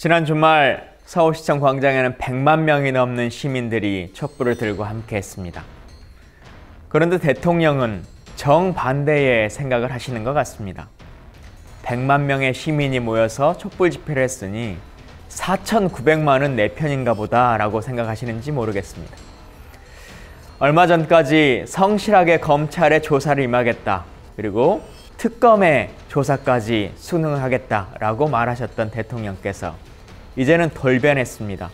지난 주말 서울시청 광장에는 100만 명이 넘는 시민들이 촛불을 들고 함께했습니다. 그런데 대통령은 정반대의 생각을 하시는 것 같습니다. 100만 명의 시민이 모여서 촛불 집회를 했으니 4,900만은 내 편인가 보다 라고 생각하시는지 모르겠습니다. 얼마 전까지 성실하게 검찰의 조사를 임하겠다, 그리고 특검의 조사까지 수능하겠다라고 말하셨던 대통령께서 이제는 돌변했습니다.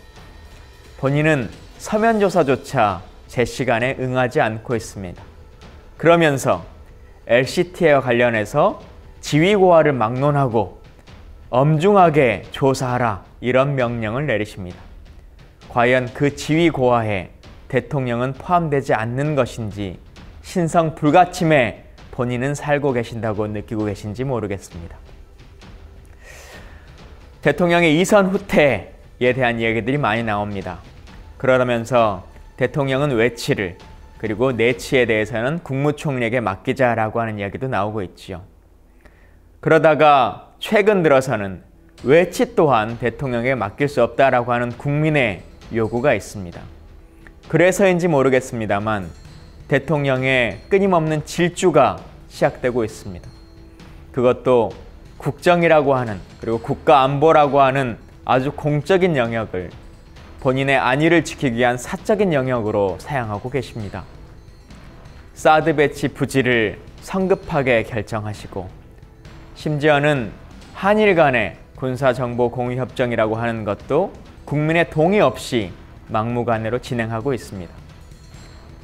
본인은 서면 조사조차 제 시간에 응하지 않고 있습니다. 그러면서 LCT와 관련해서 지위고하를 막론하고 엄중하게 조사하라 이런 명령을 내리십니다. 과연 그 지위고하에 대통령은 포함되지 않는 것인지 신성 불가침에 본인은 살고 계신다고 느끼고 계신지 모르겠습니다. 대통령의 이선 후퇴에 대한 이야기들이 많이 나옵니다. 그러면서 대통령은 외치를, 그리고 내치에 대해서는 국무총리에게 맡기자라고 하는 이야기도 나오고 있지요. 그러다가 최근 들어서는 외치 또한 대통령에게 맡길 수 없다라고 하는 국민의 요구가 있습니다. 그래서인지 모르겠습니다만 대통령의 끊임없는 질주가 시작되고 있습니다. 그것도 국정이라고 하는, 그리고 국가안보라고 하는 아주 공적인 영역을 본인의 안위를 지키기 위한 사적인 영역으로 사용하고 계십니다. 사드 배치 부지를 성급하게 결정하시고, 심지어는 한일 간의 군사정보 공유협정이라고 하는 것도 국민의 동의 없이 막무가내로 진행하고 있습니다.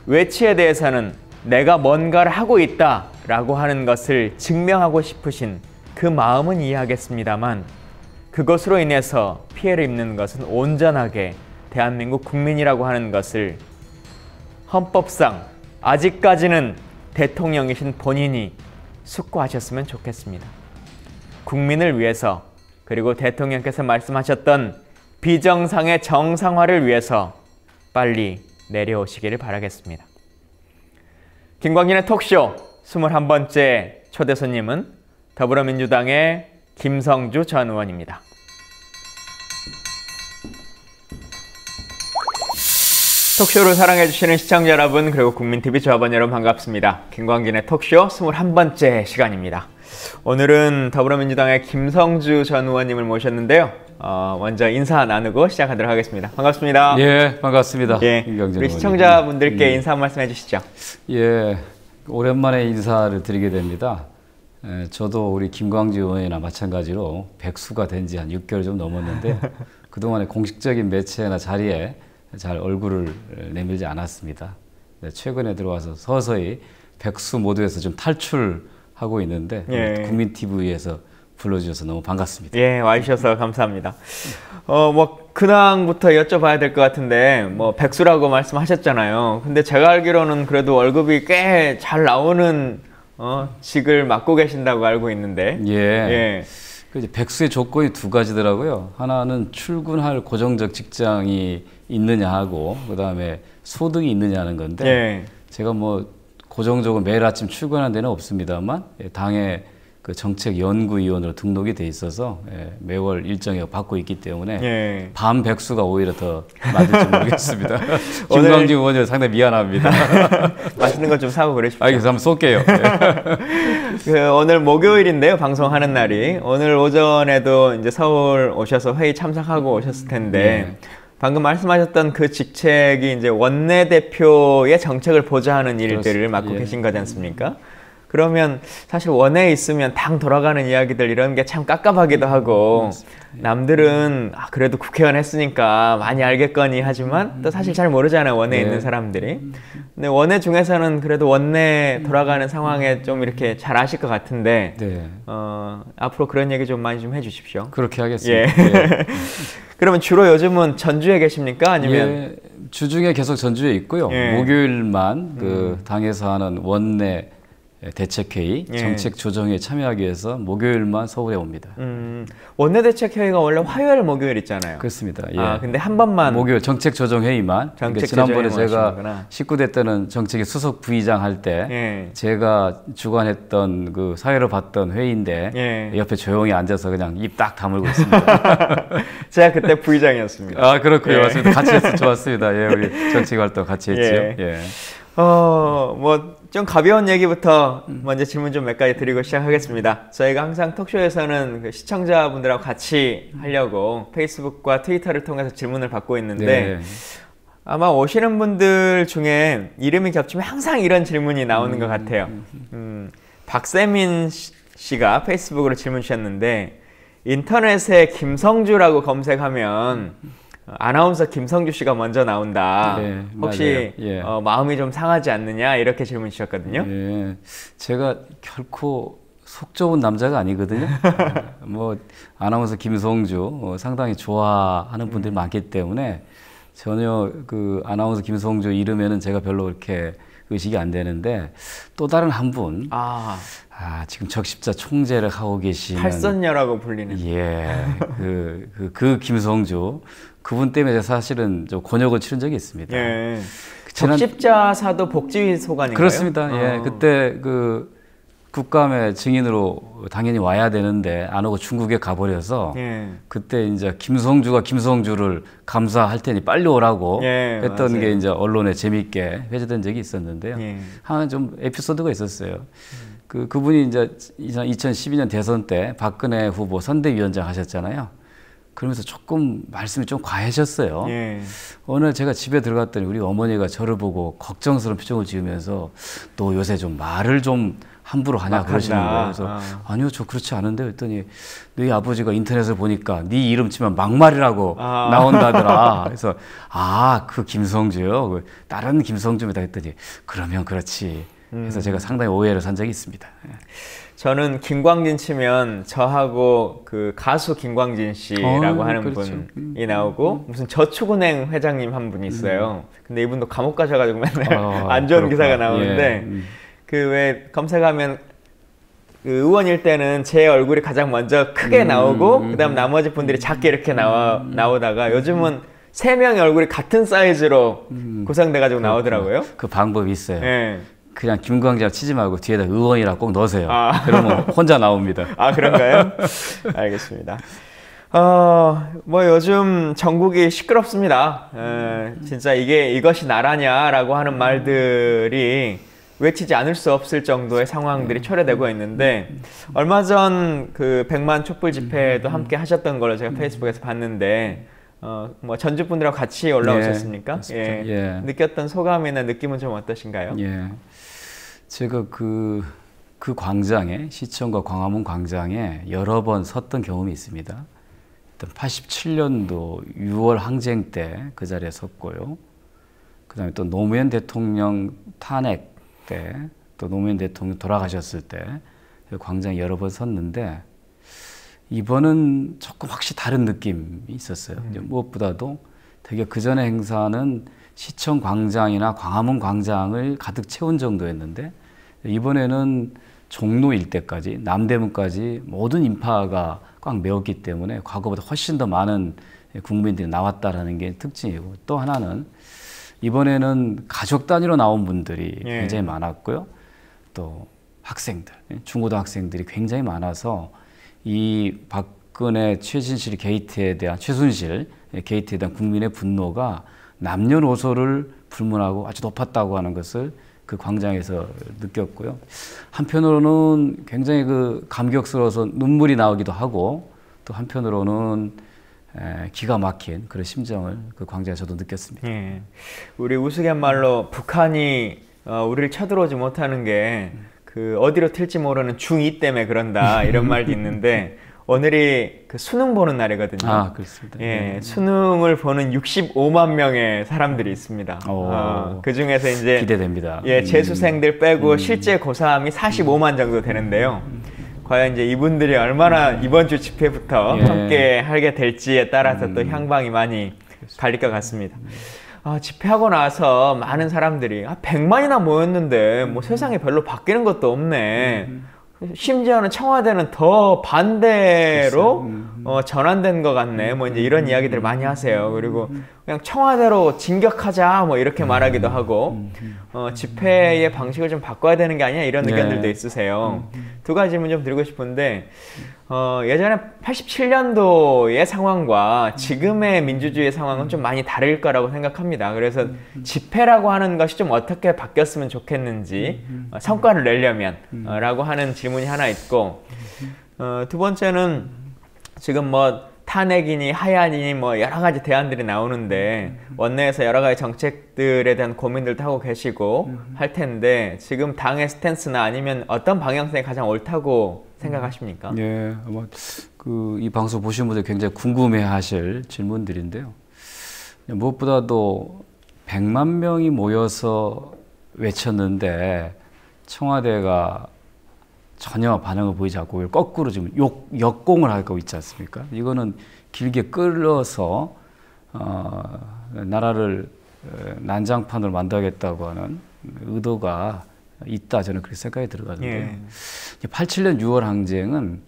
외치에 대해서는 내가 뭔가를 하고 있다라고 하는 것을 증명하고 싶으신 그 마음은 이해하겠습니다만, 그것으로 인해서 피해를 입는 것은 온전하게 대한민국 국민이라고 하는 것을 헌법상 아직까지는 대통령이신 본인이 숙고하셨으면 좋겠습니다. 국민을 위해서, 그리고 대통령께서 말씀하셨던 비정상의 정상화를 위해서 빨리 내려오시기를 바라겠습니다. 김광진의 톡쇼 21번째 초대 손님은 더불어민주당의 김성주 전 의원입니다. 톡쇼를 사랑해주시는 시청자 여러분, 그리고 국민TV 조합원 여러분 반갑습니다. 김광진의 톡쇼 21번째 시간입니다. 오늘은 더불어민주당의 김성주 전 의원님을 모셨는데요. 먼저 인사 나누고 시작하도록 하겠습니다. 반갑습니다. 예, 반갑습니다. 예, 우리 시청자분들께 인사 한 말씀 해주시죠. 예, 오랜만에 인사를 드리게 됩니다. 저도 우리 김광주 의원이나 마찬가지로 백수가 된 지 한 6개월 좀 넘었는데 그동안에 공식적인 매체나 자리에 잘 얼굴을 내밀지 않았습니다. 최근에 들어와서 서서히 백수 모드에서 좀 탈출하고 있는데 국민TV에서 불러주셔서 너무 반갑습니다. 예, 와주셔서 감사합니다. 근황부터 여쭤봐야 될 것 같은데, 백수라고 말씀하셨잖아요. 근데 제가 알기로는 그래도 월급이 꽤 잘 나오는 직을 맡고 계신다고 알고 있는데. 예. 이제 백수의 조건이 두 가지더라고요. 하나는 출근할 고정적 직장이 있느냐 하고, 그 다음에 소득이 있느냐 하는 건데, 제가 고정적으로 매일 아침 출근하는 데는 없습니다만, 당의 그 정책연구위원으로 등록이 돼 있어서 매월 일정을 받고 있기 때문에 밤 백수가 오히려 더 맞을지 모르겠습니다. 김광진 의원님 상당히 미안합니다. 맛있는 거 좀 사고 그러십시오. 알겠습니다. 한번 쏠게요. 오늘 목요일인데요, 방송하는 날이. 오늘 오전에도 이제 서울 오셔서 회의 참석하고 오셨을 텐데, 방금 말씀하셨던 그 직책이 이제 원내대표의 정책을 보좌하는 일들을 맡고 계신 거지 않습니까? 그러면 사실 원내에 있으면 당 돌아가는 이야기들 이런 게 참 깝깝하기도 하고, 남들은 그래도 국회의원 했으니까 많이 알겠거니 하지만 또 사실 잘 모르잖아요, 원내에 있는 사람들이. 근데 원내 중에서는 그래도 원내 돌아가는 상황에 좀 이렇게 잘 아실 것 같은데, 앞으로 그런 얘기 좀 많이 좀 해주십시오. 그렇게 하겠습니다. 그러면 주로 요즘은 전주에 계십니까? 아니면? 주중에 계속 전주에 있고요. 목요일만 그 당에서 하는 원내 대책회의, 정책조정회에 참여하기 위해서 목요일만 서울에 옵니다. 원내대책회의가 원래 화요일, 목요일 있잖아요. 그렇습니다. 아, 근데 한 번만 목요일 정책조정회의만. 그러니까 지난번에 제가 하시는구나. 19대 때는 정책위 수석 부의장 할 때 제가 주관했던 그 사회를 봤던 회의인데 옆에 조용히 앉아서 그냥 입 딱 다물고 있습니다. 제가 그때 부의장이었습니다. 아, 그렇고요. 맞습니다. 같이 해서 좋았습니다. 우리 정책위 활동 같이 했죠. 뭐 좀 가벼운 얘기부터 먼저 질문 좀 몇 가지 드리고 시작하겠습니다. 저희가 항상 톡쇼에서는 그 시청자분들하고 같이 하려고 페이스북과 트위터를 통해서 질문을 받고 있는데 아마 오시는 분들 중에 이름이 겹치면 항상 이런 질문이 나오는 것 같아요. 박세민 씨가 페이스북으로 질문 주셨는데 인터넷에 김성주라고 검색하면 아나운서 김성주 씨가 먼저 나온다. 혹시 마음이 좀 상하지 않느냐 이렇게 질문 주셨거든요. 제가 결코 속 좁은 남자가 아니거든요. 뭐 아나운서 김성주 상당히 좋아하는 분들이 많기 때문에 전혀 그 아나운서 김성주 이름에는 제가 별로 그렇게 의식이 안 되는데 또 다른 한 분. 지금 적십자 총재를 하고 계시는 팔선녀라고 불리는 그 김성주 그분 때문에 사실은 좀 곤욕을 치른 적이 있습니다. 적십자사도 복지 소관인가요? 그렇습니다. 그때 그 국감의 증인으로 당연히 와야 되는데 안 오고 중국에 가버려서 그때 이제 김성주를 감사할 테니 빨리 오라고 했던 맞아요. 게 이제 언론에 재미있게 회자된 적이 있었는데요. 하나 좀 에피소드가 있었어요. 그분이 이제 2012년 대선 때 박근혜 후보 선대위원장 하셨잖아요. 그러면서 조금 말씀이 좀 과하셨어요. 어느 날 제가 집에 들어갔더니 우리 어머니가 저를 보고 걱정스러운 표정을 지으면서 너 요새 좀 말을 좀 함부로 하냐 그러시는 거예요. 그래서 아니요, 저 그렇지 않은데 했더니 너희 아버지가 인터넷을 보니까 네 이름 치면 막말이라고 나온다더라. 그래서 그 김성주요. 다른 김성주입니다 했더니 그러면 그렇지. 그래서 제가 상당히 오해를 산 적이 있습니다. 저는 김광진 치면 저하고 그 가수 김광진 씨라고 하는 그렇죠. 분이 나오고 무슨 저축은행 회장님 한 분이 있어요. 근데 이분도 감옥 가셔가지고 맨날 안 좋은 기사가 나오는데 그 왜 검색하면 그 의원일 때는 제 얼굴이 가장 먼저 크게 나오고 그다음 나머지 분들이 작게 이렇게 나오다가 요즘은 세 명의 얼굴이 같은 사이즈로 구성돼가지고 나오더라고요. 그 방법이 있어요. 그냥 김광진이라고 치지 말고 뒤에다 의원이라고 꼭 넣으세요. 그러면 혼자 나옵니다. 그런가요? 알겠습니다. 뭐 요즘 전국이 시끄럽습니다. 진짜 이것이 나라냐라고 하는 말들이 외치지 않을 수 없을 정도의 상황들이 초래되고 있는데 얼마 전 그 100만 촛불 집회도 함께 하셨던 걸로 제가 페이스북에서 봤는데 뭐 전주 분들하고 같이 올라오셨습니까? 느꼈던 소감이나 느낌은 좀 어떠신가요? 제가 그 광장에 시청과 광화문 광장에 여러 번 섰던 경험이 있습니다. 일단 87년도 6월 항쟁 때 그 자리에 섰고요. 그다음에 또 노무현 대통령 탄핵 때, 또 노무현 대통령 돌아가셨을 때 광장에 여러 번 섰는데 이번은 조금 확실히 다른 느낌이 있었어요. 무엇보다도 되게 그 전에 행사는 시청 광장이나 광화문 광장을 가득 채운 정도였는데 이번에는 종로 일대까지 남대문까지 모든 인파가 꽉 메웠기 때문에 과거보다 훨씬 더 많은 국민들이 나왔다라는 게 특징이고 또 하나는 이번에는 가족 단위로 나온 분들이 굉장히 많았고요. 또 학생들, 중고등학생들이 굉장히 많아서 이 박근혜 최순실 게이트에 대한 국민의 분노가 남녀노소를 불문하고 아주 높았다고 하는 것을 그 광장에서 느꼈고요. 한편으로는 굉장히 그 감격스러워서 눈물이 나오기도 하고 또 한편으로는 기가 막힌 그런 심정을 그 광장에서 저도 느꼈습니다. 우리 우스갯말로 북한이 우리를 쳐들어오지 못하는 게 그 어디로 튈지 모르는 중2 때문에 그런다 이런 말도 있는데 오늘이 그 수능 보는 날이거든요. 그렇습니다. 수능을 보는 65만 명의 사람들이 있습니다. 그 중에서 이제 기대됩니다. 재수생들 빼고 실제 고3이 45만 정도 되는데요. 과연 이제 이분들이 얼마나 이번 주 집회부터 함께 하게 될지에 따라서 또 향방이 많이 갈릴 것 같습니다. 집회하고 나서 많은 사람들이 100만이나 모였는데 뭐 세상에 별로 바뀌는 것도 없네. 심지어는 청와대는 더 반대로 전환된 것 같네. 뭐 이제 이런 이야기들을 많이 하세요. 그리고 그냥 청와대로 진격하자 뭐 이렇게 말하기도 하고 집회의 방식을 좀 바꿔야 되는 게 아니냐 이런 의견들도 있으세요. 두 가지 질문 좀 드리고 싶은데 예전에 87년도의 상황과 지금의 민주주의의 상황은 좀 많이 다를 거라고 생각합니다. 그래서 집회라고 하는 것이 좀 어떻게 바뀌었으면 좋겠는지 성과를 내려면 라고 하는 질문이 하나 있고 두 번째는 지금 뭐 탄핵이니 하야니 뭐 여러 가지 대안들이 나오는데 원내에서 여러 가지 정책들에 대한 고민들도 하고 계시고 할 텐데 지금 당의 스탠스나 아니면 어떤 방향성이 가장 옳다고 생각하십니까? 예, 아마 이 방송 보시는 분들 굉장히 궁금해하실 질문들인데요. 무엇보다도 100만 명이 모여서 외쳤는데 청와대가 전혀 반응을 보이지 않고 거꾸로 지금 역공을 하고 있지 않습니까? 이거는 길게 끌어서 나라를 난장판으로 만들겠다고 하는 의도가 있다, 저는 그렇게 생각이 들어가는데요. 87년 6월 항쟁은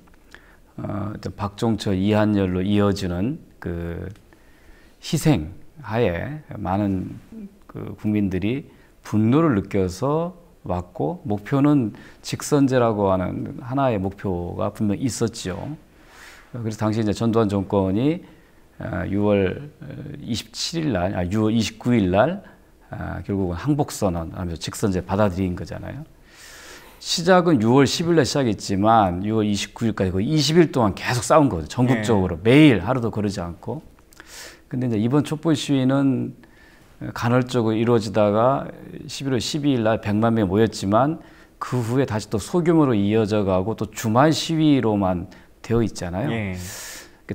박종철, 이한열로 이어지는 그 희생 하에 많은 국민들이 분노를 느껴서 왔고 목표는 직선제라고 하는 하나의 목표가 분명히 있었죠. 그래서 당시 이제 전두환 정권이 6월 27일 날, 6월 29일 날 결국은 항복선언 하면서 직선제 받아들인 거잖아요. 시작은 6월 10일 날 시작했지만 6월 29일까지 거의 20일 동안 계속 싸운 거죠. 전국적으로 매일 하루도 거르지 않고. 근데 이제 이번 촛불 시위는 간헐적으로 이루어지다가 11월 12일 날 100만 명이 모였지만 그 후에 다시 또 소규모로 이어져 가고 또 주말 시위로만 되어 있잖아요.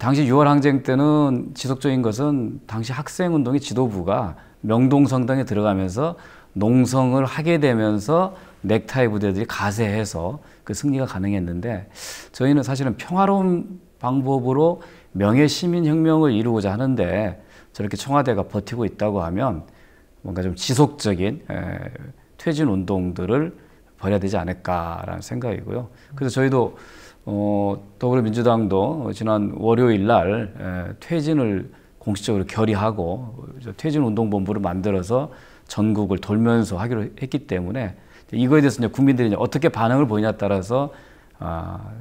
당시 6월 항쟁 때는 지속적인 것은 당시 학생운동의 지도부가 명동성당에 들어가면서 농성을 하게 되면서 넥타이 부대들이 가세해서 그 승리가 가능했는데 저희는 사실은 평화로운 방법으로 명예시민혁명을 이루고자 하는데 저렇게 청와대가 버티고 있다고 하면 뭔가 좀 지속적인 퇴진 운동들을 벌여야 되지 않을까라는 생각이고요. 그래서 저희도 더불어민주당도 지난 월요일 날 퇴진을 공식적으로 결의하고 퇴진운동본부를 만들어서 전국을 돌면서 하기로 했기 때문에 이거에 대해서 이제 국민들이 이제 어떻게 반응을 보이냐에 따라서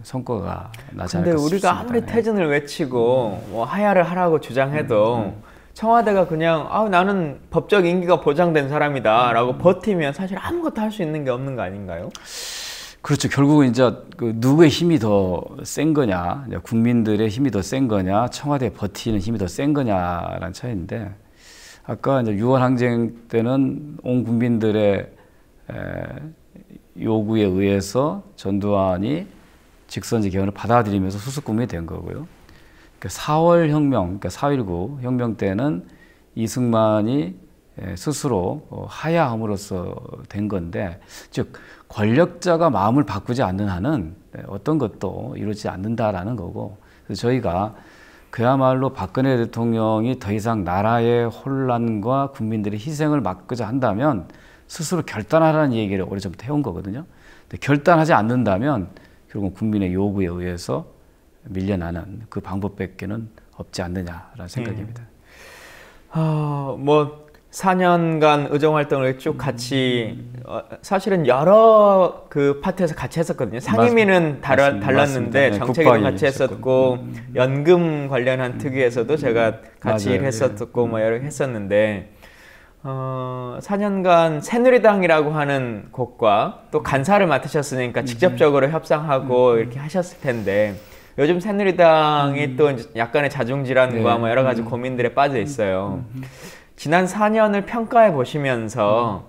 성과가 나지 않을까 싶습니다. 근데 우리가 아무리 퇴진을 외치고 뭐 하야를 하라고 주장해도 청와대가 그냥 나는 법적 임기가 보장된 사람이다 라고 버티면 사실 아무것도 할 수 있는 게 없는 거 아닌가요? 그렇죠. 결국은 이제 누구의 힘이 더 센 거냐, 국민들의 힘이 더 센 거냐, 청와대 버티는 힘이 더 센 거냐라는 차이인데, 아까 이제 6월 항쟁 때는 온 국민들의 요구에 의해서 전두환이 직선제 개헌을 받아들이면서 수습국민이 된 거고요. 4월 혁명, 그러니까 4.19 혁명 때는 이승만이 스스로 하야함으로써 된 건데, 즉 권력자가 마음을 바꾸지 않는 한은 어떤 것도 이루어지지 않는다라는 거고, 그래서 저희가 그야말로 박근혜 대통령이 더 이상 나라의 혼란과 국민들의 희생을 막고자 한다면 스스로 결단하라는 얘기를 오래전부터 해온 거거든요. 근데 결단하지 않는다면 결국 국민의 요구에 의해서 밀려나는 그 방법밖에는 없지 않느냐라는 생각입니다. 뭐 4년간 의정활동을 쭉 같이 사실은 여러 그 파트에서 같이 했었거든요. 상임위는 달랐는데 정책위도 같이 했었고 연금 관련한 특위에서도 제가 같이 일했었고 뭐 여러 했었는데 4년간 새누리당이라고 하는 곳과 또 간사를 맡으셨으니까 직접적으로 협상하고 이렇게 하셨을 텐데 요즘 새누리당이 또 약간의 자중질환과 뭐 여러 가지 고민들에 빠져 있어요. 지난 4년을 평가해 보시면서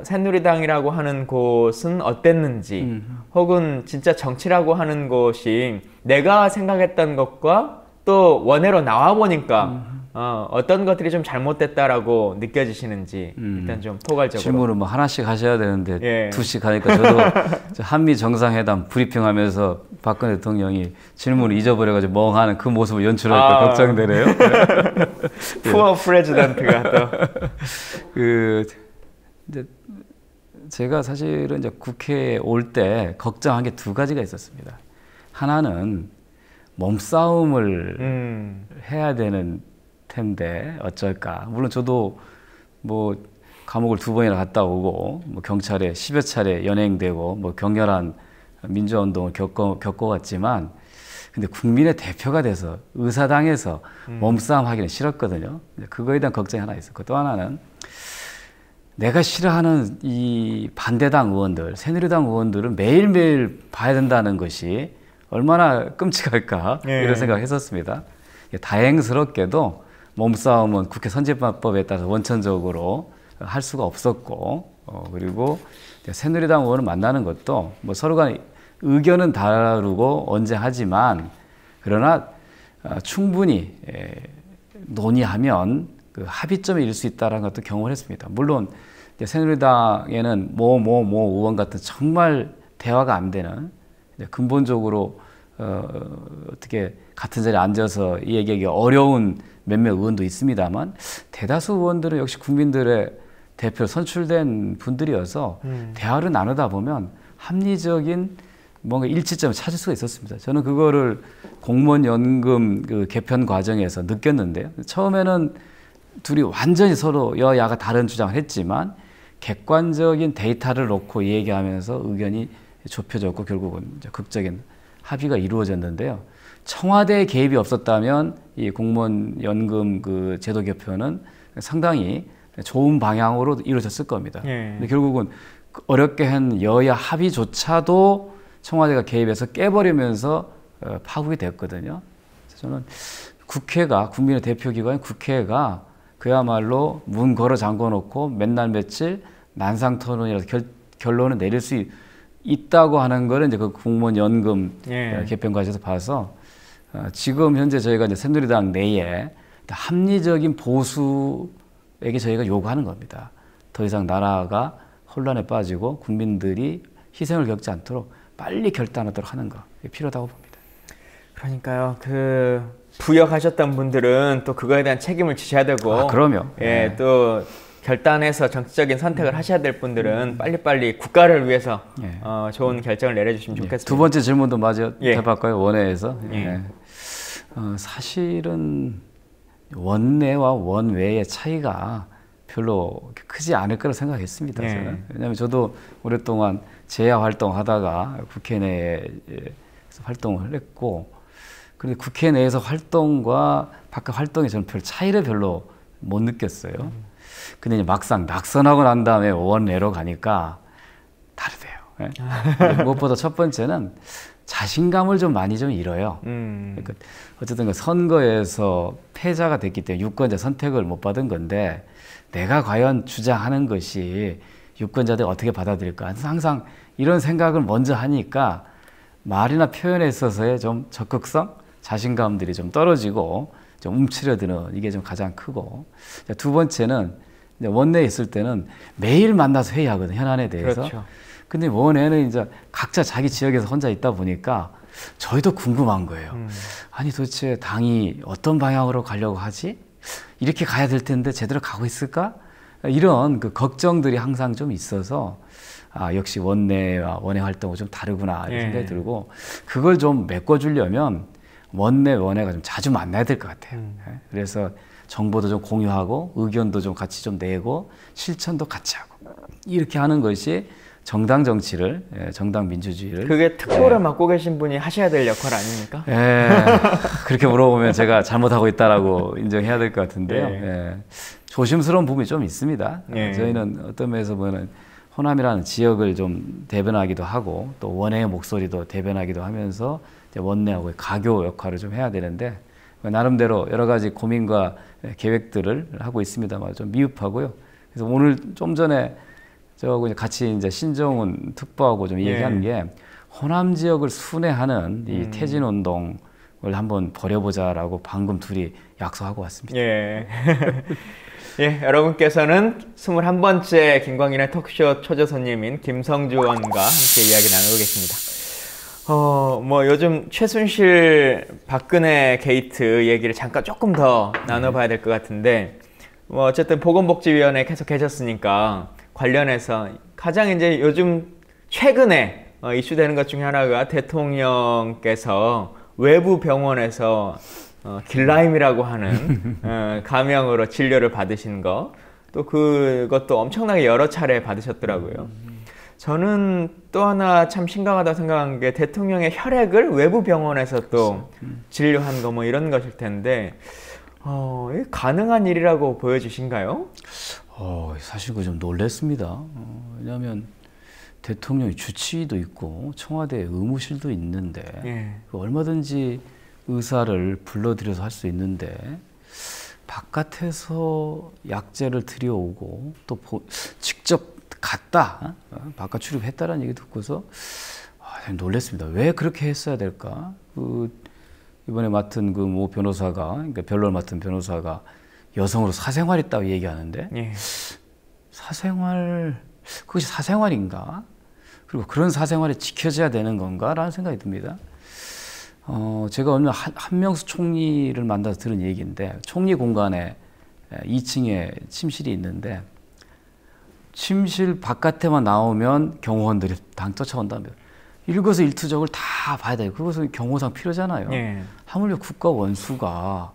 새누리당이라고 하는 곳은 어땠는지 혹은 진짜 정치라고 하는 곳이 내가 생각했던 것과 또 원회로 나와 보니까 어떤 것들이 좀 잘못됐다라고 느껴지시는지 일단 좀 포괄적으로. 질문을 뭐 하나씩 하셔야 되는데 예. 두씩 하니까 저도 한미 정상회담 브리핑하면서 박근혜 대통령이 질문을 잊어버려가지고 멍하는 그 모습을 연출할까 걱정되네요. 푸어 프레지던트가 또. 이제 제가 사실은 이제 국회에 올 때 걱정한 게 두 가지가 있었습니다. 하나는 몸싸움을 해야 되는 텐데 어쩔까. 물론 저도 뭐 감옥을 2번이나 갔다 오고 뭐 경찰에 10여 차례 연행되고 뭐 격렬한 민주화운동을 겪어왔지만 근데 국민의 대표가 돼서 의사당에서 몸싸움 하기는 싫었거든요. 그거에 대한 걱정이 하나 있었고 또 하나는 내가 싫어하는 이 반대당 의원들, 새누리당 의원들은 매일매일 봐야 된다는 것이 얼마나 끔찍할까 이런 생각을 했었습니다. 다행스럽게도 몸싸움은 국회 선진화법에 따라서 원천적으로 할 수가 없었고 그리고 새누리당 의원을 만나는 것도 뭐 서로 간 의견은 다르고 언제 하지만 그러나 충분히 논의하면 그 합의점에 이를 수 있다는 것도 경험을 했습니다. 물론 새누리당에는 모 의원 같은 정말 대화가 안 되는 근본적으로 어떻게 같은 자리에 앉아서 얘기하기 어려운 몇몇 의원도 있습니다만 대다수 의원들은 역시 국민들의 대표로 선출된 분들이어서 대화를 나누다 보면 합리적인 뭔가 일치점을 찾을 수가 있었습니다. 저는 그거를 공무원 연금 그 개편 과정에서 느꼈는데요. 처음에는 둘이 완전히 서로 여야가 다른 주장을 했지만 객관적인 데이터를 놓고 얘기하면서 의견이 좁혀졌고 결국은 이제 극적인 합의가 이루어졌는데요. 청와대의 개입이 없었다면 이 공무원 연금 그 제도 개편은 상당히 좋은 방향으로 이루어졌을 겁니다. 근데 결국은 어렵게 한 여야 합의조차도 청와대가 개입해서 깨버리면서 파국이 됐거든요. 그래서 저는 국회가 국민의 대표기관인 국회가 그야말로 문 걸어 잠궈 놓고 맨날 며칠 난상토론이라서 결론을 내릴 수 있다고 하는 거를 이제 그 공무원 연금 개편 과정에서 봐서 지금 현재 저희가 이제 새누리당 내에 합리적인 보수에게 저희가 요구하는 겁니다. 더 이상 나라가 혼란에 빠지고 국민들이 희생을 겪지 않도록 빨리 결단하도록 하는 거 필요하다고 봅니다. 그러니까요. 그 부역하셨던 분들은 또 그거에 대한 책임을 지셔야 되고, 그럼요. 또 결단해서 정치적인 선택을 하셔야 될 분들은 빨리빨리 국가를 위해서 좋은 결정을 내려주시면 좋겠습니다. 두 번째 질문도 마저 해볼까요? 원내에서. 사실은 원내와 원외의 차이가 별로 크지 않을 거라 생각했습니다. 저는. 왜냐하면 저도 오랫동안 재야 활동하다가 국회 내에서 활동을 했고, 그런데 국회 내에서 활동과 바깥 활동에 저는 별 차이를 별로 못 느꼈어요. 근데 이제 막상 낙선하고 난 다음에 원내로 가니까 다르대요. 무엇보다 첫 번째는 자신감을 좀 많이 좀 잃어요. 그러니까 어쨌든 그 선거에서 패자가 됐기 때문에 유권자 선택을 못 받은 건데 내가 과연 주장하는 것이 유권자들이 어떻게 받아들일까 항상 이런 생각을 먼저 하니까 말이나 표현에 있어서의 좀 적극성, 자신감들이 좀 떨어지고 좀 움츠려드는 이게 좀 가장 크고, 두 번째는 원내에 있을 때는 매일 만나서 회의하거든요, 현안에 대해서. 그렇죠. 근데 원내는 이제 각자 자기 지역에서 혼자 있다 보니까 저희도 궁금한 거예요. 아니 도대체 당이 어떤 방향으로 가려고 하지? 이렇게 가야 될 텐데 제대로 가고 있을까? 이런 그 걱정들이 항상 좀 있어서 역시 원내와 원외 활동은 좀 다르구나 이런 생각이 들고, 그걸 좀 메꿔주려면 원내가 좀 자주 만나야 될 것 같아요. 그래서 정보도 좀 공유하고 의견도 좀 같이 좀 내고 실천도 같이 하고 이렇게 하는 것이 정당 정치를, 정당 민주주의를. 그게 특보를 맡고 계신 분이 하셔야 될 역할 아닙니까? 그렇게 물어보면 제가 잘못하고 있다라고 인정해야 될 것 같은데요. 조심스러운 부분이 좀 있습니다. 저희는 어떤 면에서 보면 호남이라는 지역을 좀 대변하기도 하고 또 원외의 목소리도 대변하기도 하면서 원내하고의 가교 역할을 좀 해야 되는데 나름대로 여러 가지 고민과 계획들을 하고 있습니다만 좀 미흡하고요. 그래서 오늘 좀 전에 저하고 같이 이제 신정훈 특보하고 좀 얘기한 게 호남 지역을 순회하는 이 퇴진운동을 한번 벌여보자라고 방금 둘이 약속하고 왔습니다. 예. 예, 여러분께서는 21번째 김광일의 토크쇼 초대 손님인 김성주 의원과 함께 이야기 나누고 계십니다. 뭐 요즘 최순실 박근혜 게이트 얘기를 잠깐 조금 더 나눠봐야 될 것 같은데, 뭐 어쨌든 보건복지위원회 계속 계셨으니까 관련해서 가장 이제 요즘 최근에 이슈되는 것 중에 하나가 대통령께서 외부 병원에서 길라임이라고 하는 가명으로 진료를 받으신 거, 또 그것도 엄청나게 여러 차례 받으셨더라고요. 저는 또 하나 참 심각하다고 생각한 게 대통령의 혈액을 외부 병원에서 또 진료한 거 뭐 이런 것일 텐데, 가능한 일이라고 보여지신가요? 사실 좀 놀랐습니다. 왜냐하면 대통령이 주치의도 있고 청와대 의무실도 있는데 얼마든지 의사를 불러들여서 할 수 있는데 바깥에서 약재를 들여오고 또 직접 갔다, 바깥 출입했다라는 얘기 듣고서 놀랐습니다. 왜 그렇게 했어야 될까? 이번에 맡은 그 모 변호사가, 그러니까 변론을 맡은 변호사가 여성으로 사생활 있다고 얘기하는데 사생활, 그것이 사생활인가? 그리고 그런 사생활이 지켜져야 되는 건가라는 생각이 듭니다. 제가 오늘 한명수 총리를 만나서 들은 얘기인데, 총리 공간에 2층에 침실이 있는데 침실 바깥에만 나오면 경호원들이 당 쫓아온다며 일거수일투족을 다 봐야 돼요. 그것은 경호상 필요잖아요. 하물며 국가 원수가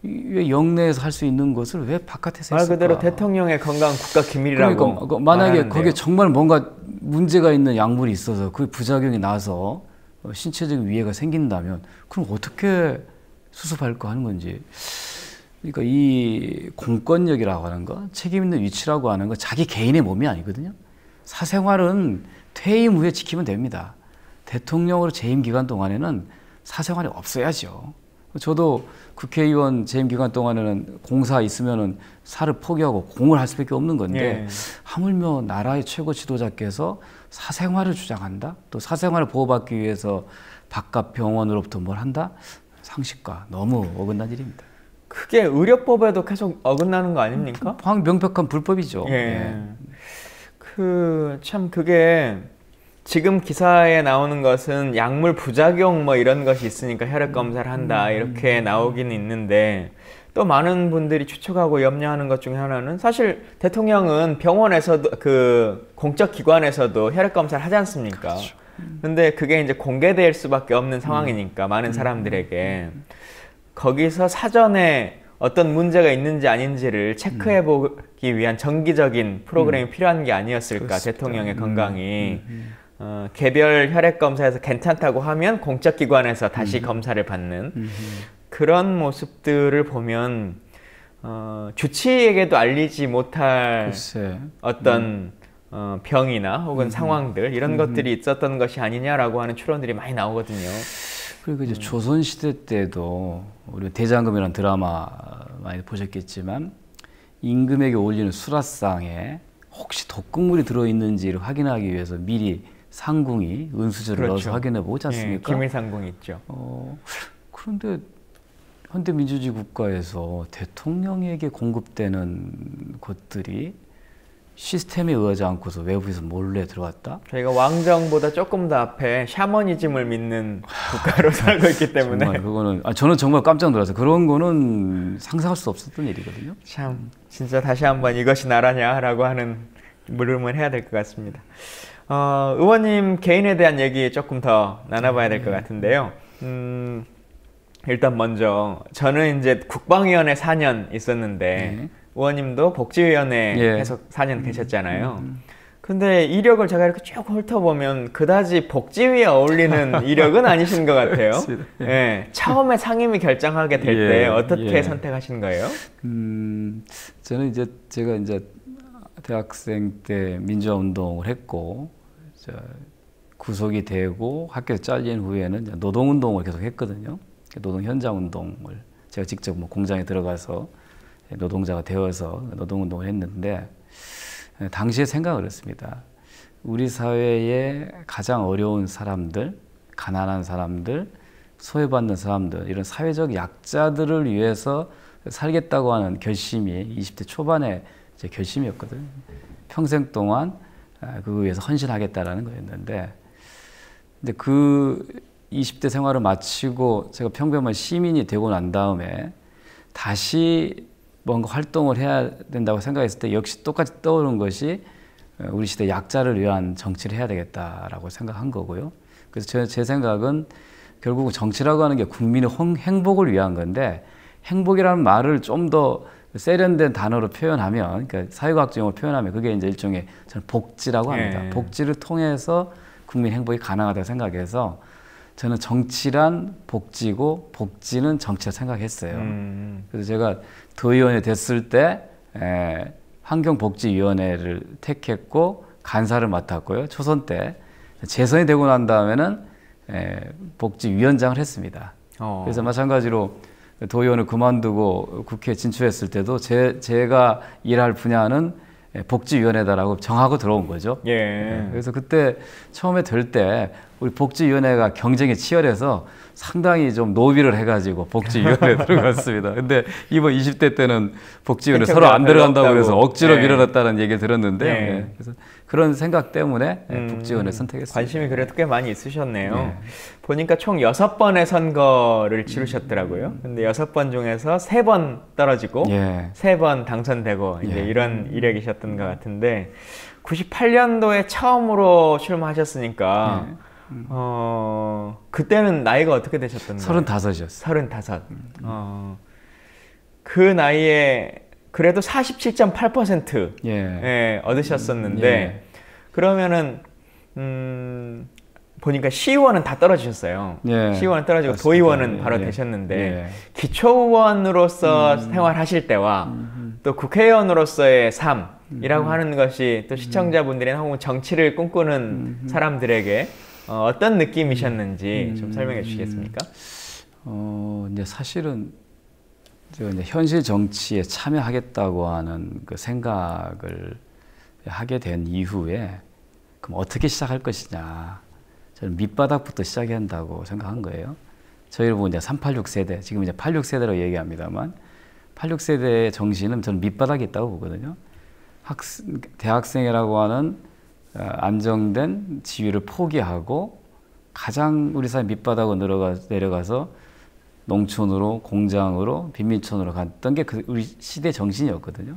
왜 영내에서 할 수 있는 것을 왜 바깥에서 했을까? 말 그대로 대통령의 건강 국가 기밀이라고. 그러니까 만약에 거기에 정말 뭔가 문제가 있는 약물이 있어서 그 부작용이 나서 신체적인 위해가 생긴다면 그럼 어떻게 수습할까 하는 건지. 그러니까 이 공권력이라고 하는 거, 책임 있는 위치라고 하는 거 자기 개인의 몸이 아니거든요. 사생활은 퇴임 후에 지키면 됩니다. 대통령으로 재임 기간 동안에는 사생활이 없어야죠. 저도 국회의원 재임 기간 동안에는 공사 있으면은 사를 포기하고 공을 할 수밖에 없는 건데 하물며 나라의 최고 지도자께서 사생활을 주장한다? 또 사생활을 보호받기 위해서 바깥 병원으로부터 뭘 한다? 상식과 너무 어긋난 일입니다. 그게 의료법에도 계속 어긋나는 거 아닙니까? 명백한 불법이죠. 참 그게 지금 기사에 나오는 것은 약물 부작용 뭐 이런 것이 있으니까 혈액 검사를 한다 이렇게 나오긴 있는데, 또 많은 분들이 추측하고 염려하는 것 중에 하나는 사실 대통령은 병원에서도 그 공적 기관에서도 혈액 검사를 하지 않습니까? 그렇죠. 근데 그게 이제 공개될 수밖에 없는 상황이니까 많은 사람들에게 거기서 사전에 어떤 문제가 있는지 아닌지를 체크해 보기 위한 정기적인 프로그램이 필요한 게 아니었을까. 그렇습니다. 대통령의 건강이 개별 혈액 검사에서 괜찮다고 하면 공적 기관에서 다시 검사를 받는 그런 모습들을 보면 주치의에게도 알리지 못할 어떤 병이나 혹은 상황들 이런 것들이 있었던 것이 아니냐라고 하는 추론들이 많이 나오거든요. 그리고 이제 조선시대 때도 우리 대장금이라는 드라마 많이 보셨겠지만 임금에게 올리는 수라상에 혹시 독극물이 들어있는지를 확인하기 위해서 미리 상궁이 은수저를 넣어서 확인해 보지 않습니까? 기밀상궁이 있죠. 그런데 현대민주주의 국가에서 대통령에게 공급되는 것들이 시스템에 의하지 않고서 외부에서 몰래 들어왔다? 저희가 왕정보다 조금 더 앞에 샤머니즘을 믿는 국가로 살고 있기 때문에 정말 그거는 저는 정말 깜짝 놀라서 그런 거는 상상할 수 없었던 일이거든요. 참 진짜 다시 한번 이것이 나라냐라고 하는 물음을 해야 될 것 같습니다. 의원님 개인에 대한 얘기 조금 더 나눠봐야 될 것 같은데요. 일단 먼저 저는 이제 국방위원회 4년 있었는데 의원님도 복지위원회 계속 4년 계셨잖아요. 근데 이력을 제가 이렇게 쭉 훑어보면 그다지 복지위에 어울리는 이력은 아니신 것 같아요. 처음에 상임위 결정하게 될 때 어떻게 선택하신 거예요? 저는 제가 대학생 때 민주화 운동을 했고 구속이 되고 학교에서 잘린 후에는 노동 운동을 계속 했거든요. 노동 현장 운동을 제가 직접 공장에 들어가서 노동자가 되어서 노동운동을 했는데 당시에 생각을 했습니다. 우리 사회의 가장 어려운 사람들, 가난한 사람들, 소외받는 사람들, 이런 사회적 약자들을 위해서 살겠다고 하는 결심이 20대 초반의 제 결심이었거든요. 평생 동안 그거 위해서 헌신하겠다라는 거였는데, 근데 그 20대 생활을 마치고 제가 평범한 시민이 되고 난 다음에 다시 뭔가 활동을 해야 된다고 생각했을 때 역시 똑같이 떠오른 것이 우리 시대 약자를 위한 정치를 해야 되겠다라고 생각한 거고요. 그래서 제 생각은 결국 정치라고 하는 게 국민의 행복을 위한 건데, 행복이라는 말을 좀 더 세련된 단어로 표현하면, 그러니까 사회과학적 용어로 표현하면 그게 이제 일종의 저는 복지라고 합니다. 복지를 통해서 국민 행복이 가능하다고 생각해서 저는 정치란 복지고 복지는 정치라 생각했어요. 그래서 제가 도의원이 됐을 때 환경복지위원회를 택했고 간사를 맡았고요. 초선 때 재선이 되고 난 다음에는 복지위원장을 했습니다. 그래서 마찬가지로 도의원을 그만두고 국회에 진출했을 때도 제가 일할 분야는 복지위원회다라고 정하고 들어온 거죠. 그래서 그때 처음에 될 때 우리 복지위원회가 경쟁이 치열해서 상당히 좀 노비를 해가지고 복지위원회에 들어갔습니다. 근데 이번 20대 때는 복지위원회 서로 안 들어간다고 그래서 억지로 밀어넣었다는 얘기를 들었는데, 그래서 그런 생각 때문에 복지위원회 선택했습니다. 관심이 그래도 꽤 많이 있으셨네요. 보니까 총 6번의 선거를 치르셨더라고요. 근데 6번 중에서 3번 떨어지고 3번 당선되고 이제 이런 이력이셨던 것 같은데, 98년도에 처음으로 출마하셨으니까 그때는 나이가 어떻게 되셨던 거예요? 35이었어요. 35. 그 나이에 그래도 47.8% 얻으셨었는데, 그러면은 보니까 시의원은 다 떨어지셨어요. 시의원은 떨어지고 맞습니다. 도의원은 바로 되셨는데, 기초의원으로서 생활하실 때와 또 국회의원으로서의 삶이라고 하는 것이 또 시청자분들이나 혹은 정치를 꿈꾸는 사람들에게 어떤 느낌이셨는지 좀 설명해 주시겠습니까? 이제 사실은 제가 이제 현실 정치에 참여하겠다고 하는 그 생각을 하게 된 이후에, 그럼 어떻게 시작할 것이냐. 저는 밑바닥부터 시작해야 한다고 생각한 거예요. 저희를 보면 이제 386 세대, 지금 이제 86 세대로 얘기합니다만, 86 세대의 정신은 저는 밑바닥에 있다고 보거든요. 대학생이라고 하는 안정된 지위를 포기하고 가장 우리 사회 밑바닥으로 내려가서 농촌으로, 공장으로, 빈민촌으로 갔던 게 우리 시대 정신이었거든요.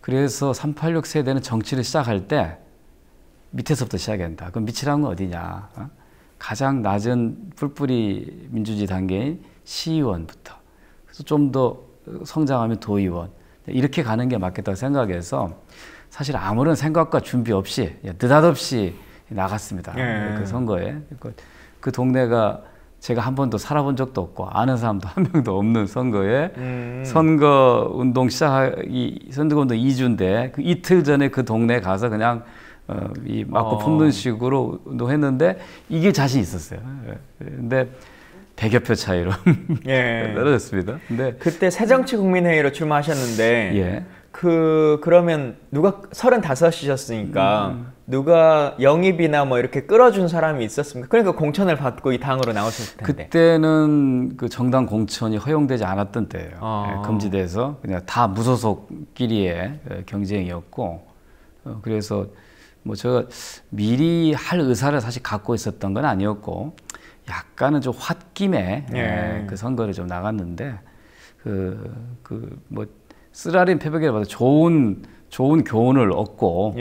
그래서 386 세대는 정치를 시작할 때 밑에서부터 시작해야 한다. 그럼 밑이라는 건 어디냐? 가장 낮은 뿔뿔이 민주주의 단계인 시의원부터, 그래서 좀 더 성장하면 도의원, 이렇게 가는 게 맞겠다고 생각해서 사실 아무런 생각과 준비 없이 느닷없이 나갔습니다. 그 선거에. 그 동네가 제가 한 번도 살아본 적도 없고 아는 사람도 한 명도 없는 선거에 선거운동 시작하기, 선거운동 2주인데 그 이틀 전에 그 동네에 가서 그냥 이 맞고 품는 식으로 운동했는데 이길 자신 있었어요. 근데 100여 표 차이로 떨어졌습니다. 근데 그때 새정치국민회의로 출마하셨는데 그러면 누가 35이셨으니까 누가 영입이나 뭐 이렇게 끌어준 사람이 있었습니까? 그러니까 공천을 받고 이 당으로 나오셨을 텐데. 그때는 그 정당 공천이 허용되지 않았던 때예요. 금지돼서 그냥 다 무소속끼리의 경쟁이었고, 그래서 뭐 제가 미리 할 의사를 사실 갖고 있었던 건 아니었고, 약간은 좀 홧김에 그 선거를 좀 나갔는데, 뭐 쓰라린 패배기를 받아 좋은 교훈을 얻고,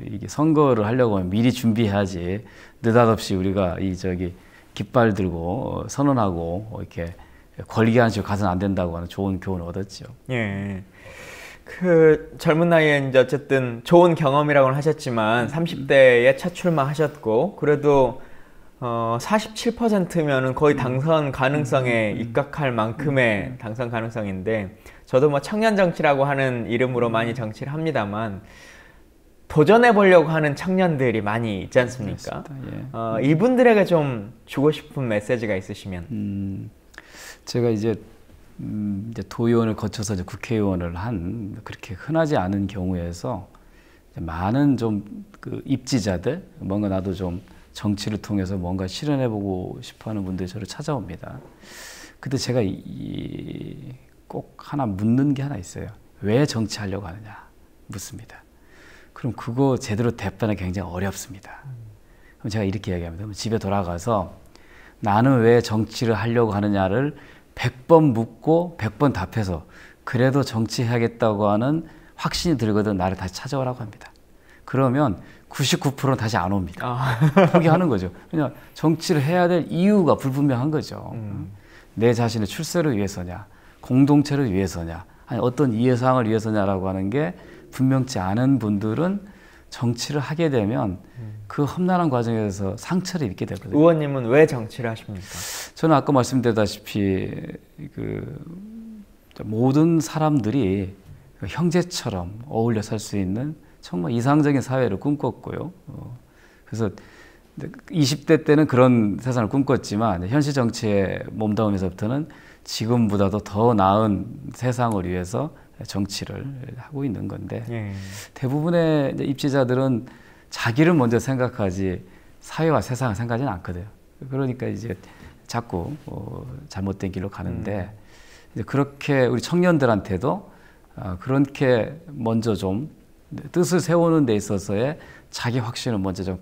이게 선거를 하려고 하면 미리 준비해야지, 느닷없이 우리가 깃발 들고 선언하고 이렇게 권리기한 식으로 가서는 안 된다고 하는 좋은 교훈을 얻었죠. 그 젊은 나이에 이제 어쨌든 좋은 경험이라고는 하셨지만 30대에 첫 출마하셨고, 그래도 47%면은 거의 당선 가능성에 입각할 만큼의 당선 가능성인데, 저도 뭐 청년 정치라고 하는 이름으로 많이 정치를 합니다만 도전해 보려고 하는 청년들이 많이 있지 않습니까? 이분들에게 좀 주고 싶은 메시지가 있으시면. 제가 이제 도의원을 거쳐서 이제 국회의원을 한 그렇게 흔하지 않은 경우에서 많은 좀 그 입지자들, 뭔가 나도 좀 정치를 통해서 뭔가 실현해보고 싶어하는 분들이 저를 찾아옵니다. 근데 제가 꼭 하나 묻는 게 하나 있어요. 왜 정치하려고 하느냐 묻습니다. 그럼 그거 제대로 답변이 굉장히 어렵습니다. 그럼 제가 이렇게 이야기합니다. 그럼 집에 돌아가서 나는 왜 정치를 하려고 하느냐를 100번 묻고 100번 답해서 그래도 정치해야겠다고 하는 확신이 들거든 나를 다시 찾아오라고 합니다. 그러면 99%는 다시 안 옵니다. 포기하는 거죠. 그냥 정치를 해야 될 이유가 불분명한 거죠. 내 자신의 출세를 위해서냐, 공동체를 위해서냐, 아니 어떤 이해사항을 위해서냐라고 하는 게 분명치 않은 분들은 정치를 하게 되면 그 험난한 과정에서 상처를 입게 되거든요. 의원님은 왜 정치를 하십니까? 저는 아까 말씀드렸다시피 모든 사람들이 형제처럼 어울려 살 수 있는 정말 이상적인 사회를 꿈꿨고요. 그래서 20대 때는 그런 세상을 꿈꿨지만 현실 정치에 몸담으면서부터는 지금보다도 더 나은 세상을 위해서 정치를 하고 있는 건데 대부분의 입지자들은 자기를 먼저 생각하지 사회와 세상을 생각하지는 않거든요. 그러니까 이제 자꾸 잘못된 길로 가는데 이제 그렇게 우리 청년들한테도 그렇게 먼저 좀 뜻을 세우는 데 있어서의 자기 확신을 먼저 좀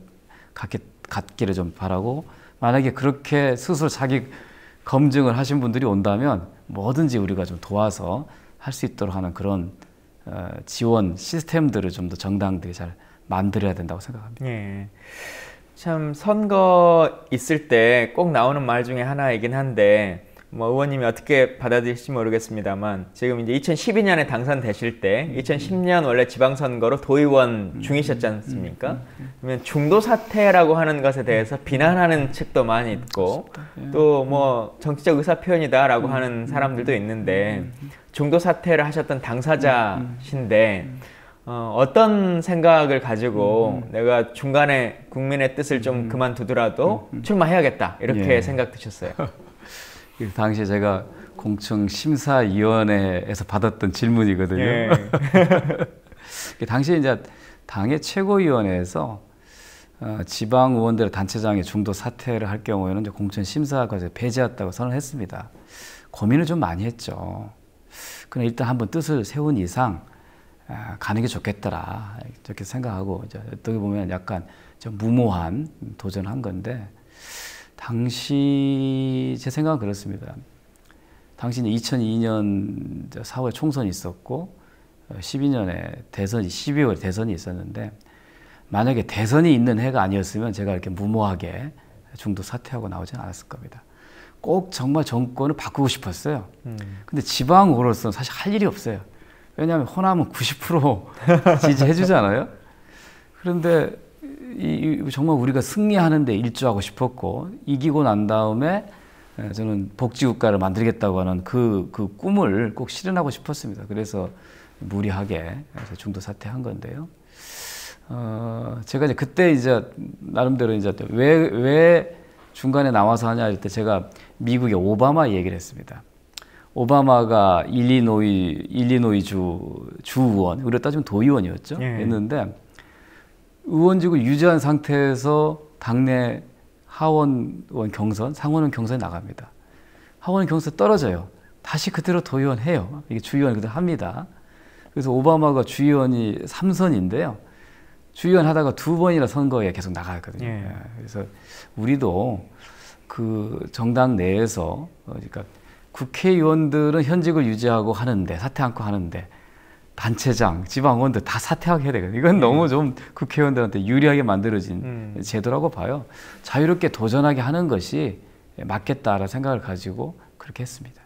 갖기를 좀 바라고 만약에 그렇게 스스로 자기 검증을 하신 분들이 온다면 뭐든지 우리가 좀 도와서 할 수 있도록 하는 그런 지원 시스템들을 좀 더 정당들이 잘 만들어야 된다고 생각합니다. 예. 참 선거 있을 때 꼭 나오는 말 중에 하나이긴 한데 뭐 의원님이 어떻게 받아들일지 모르겠습니다만 지금 이제 2012년에 당선되실 때 2010년 원래 지방선거로 도의원 중이셨지 않습니까? 그러면 중도 사퇴라고 하는 것에 대해서 비난하는 측도 많이 있고 또 뭐 정치적 의사 표현이다라고 하는 사람들도 있는데 중도 사퇴를 하셨던 당사자신데 어떤 생각을 가지고 내가 중간에 국민의 뜻을 좀 그만두더라도 출마해야겠다 이렇게 생각 드셨어요? 당시에 제가 공청심사위원회에서 받았던 질문이거든요. 당시에 이제 당의 최고위원회에서 지방 의원들의 단체장이 중도 사퇴를 할 경우에는 이제 공청심사과에서 배제했다고 선언했습니다. 고민을 좀 많이 했죠. 그냥 일단 한번 뜻을 세운 이상 가는 게 좋겠더라 이렇게 생각하고 이제 어떻게 보면 약간 좀 무모한 도전한 건데. 당시 제 생각은 그렇습니다. 당시 2002년 4월 총선이 있었고 12년에 대선이 12월 대선이 있었는데 만약에 대선이 있는 해가 아니었으면 제가 이렇게 무모하게 중도 사퇴하고 나오지는 않았을 겁니다. 꼭 정말 정권을 바꾸고 싶었어요. 근데 지방으로서는 사실 할 일이 없어요. 왜냐하면 호남은 90% 지지해 주잖아요. 그런데 정말 우리가 승리하는 데 일조하고 싶었고 이기고 난 다음에 저는 복지국가를 만들겠다고 하는 그 꿈을 꼭 실현하고 싶었습니다. 그래서 무리하게 중도 사퇴한 건데요. 제가 이제 그때 이제 나름대로 이제 왜 중간에 나와서 하냐 할 때 제가 미국의 오바마 얘기를 했습니다. 오바마가 일리노이 주 의원, 우리가 따지면 도의원이었죠. 했는데 의원직을 유지한 상태에서 당내 하원의원 경선, 상원의원 경선에 나갑니다. 하원의원 경선에 떨어져요. 다시 그대로 도의원 해요. 이게 주의원 그대로 합니다. 그래서 오바마가 주의원이 3선인데요. 주의원 하다가 2번이나 선거에 계속 나가거든요. 그래서 우리도 그 정당 내에서 그러니까 국회의원들은 현직을 유지하고 하는데 사퇴 않고 하는데 단체장, 지방의원들 다 사퇴하게 해야 되거든요. 이건 너무 좀 국회의원들한테 유리하게 만들어진 제도라고 봐요. 자유롭게 도전하게 하는 것이 맞겠다라는 생각을 가지고 그렇게 했습니다.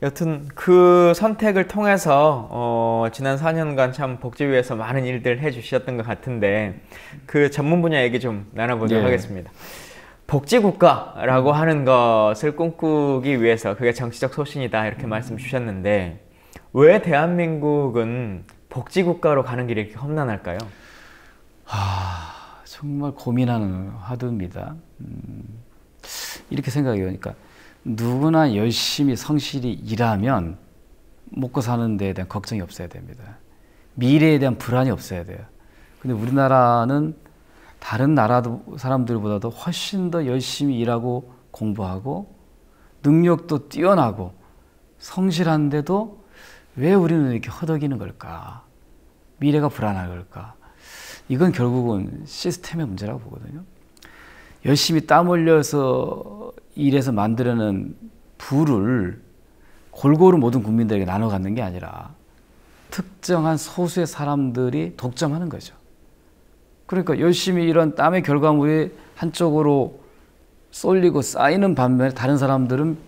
여튼 그 선택을 통해서 지난 4년간 참 복지위에서 많은 일들 해주셨던 것 같은데 그 전문 분야 얘기 좀 나눠보도록 하겠습니다. 복지국가라고 하는 것을 꿈꾸기 위해서 그게 정치적 소신이다 이렇게 말씀 주셨는데 왜 대한민국은 복지국가로 가는 길이 이렇게 험난할까요? 정말 고민하는 화두입니다. 이렇게 생각해요. 그러니까 누구나 열심히 성실히 일하면 먹고 사는 데에 대한 걱정이 없어야 됩니다. 미래에 대한 불안이 없어야 돼요. 근데 우리나라는 다른 나라 사람들보다도 훨씬 더 열심히 일하고 공부하고 능력도 뛰어나고 성실한데도 왜 우리는 이렇게 허덕이는 걸까? 미래가 불안한 걸까? 이건 결국은 시스템의 문제라고 보거든요. 열심히 땀 흘려서 일해서 만들어낸 부를 골고루 모든 국민들에게 나눠 갖는 게 아니라 특정한 소수의 사람들이 독점하는 거죠. 그러니까 열심히 일한 땀의 결과물이 한쪽으로 쏠리고 쌓이는 반면에 다른 사람들은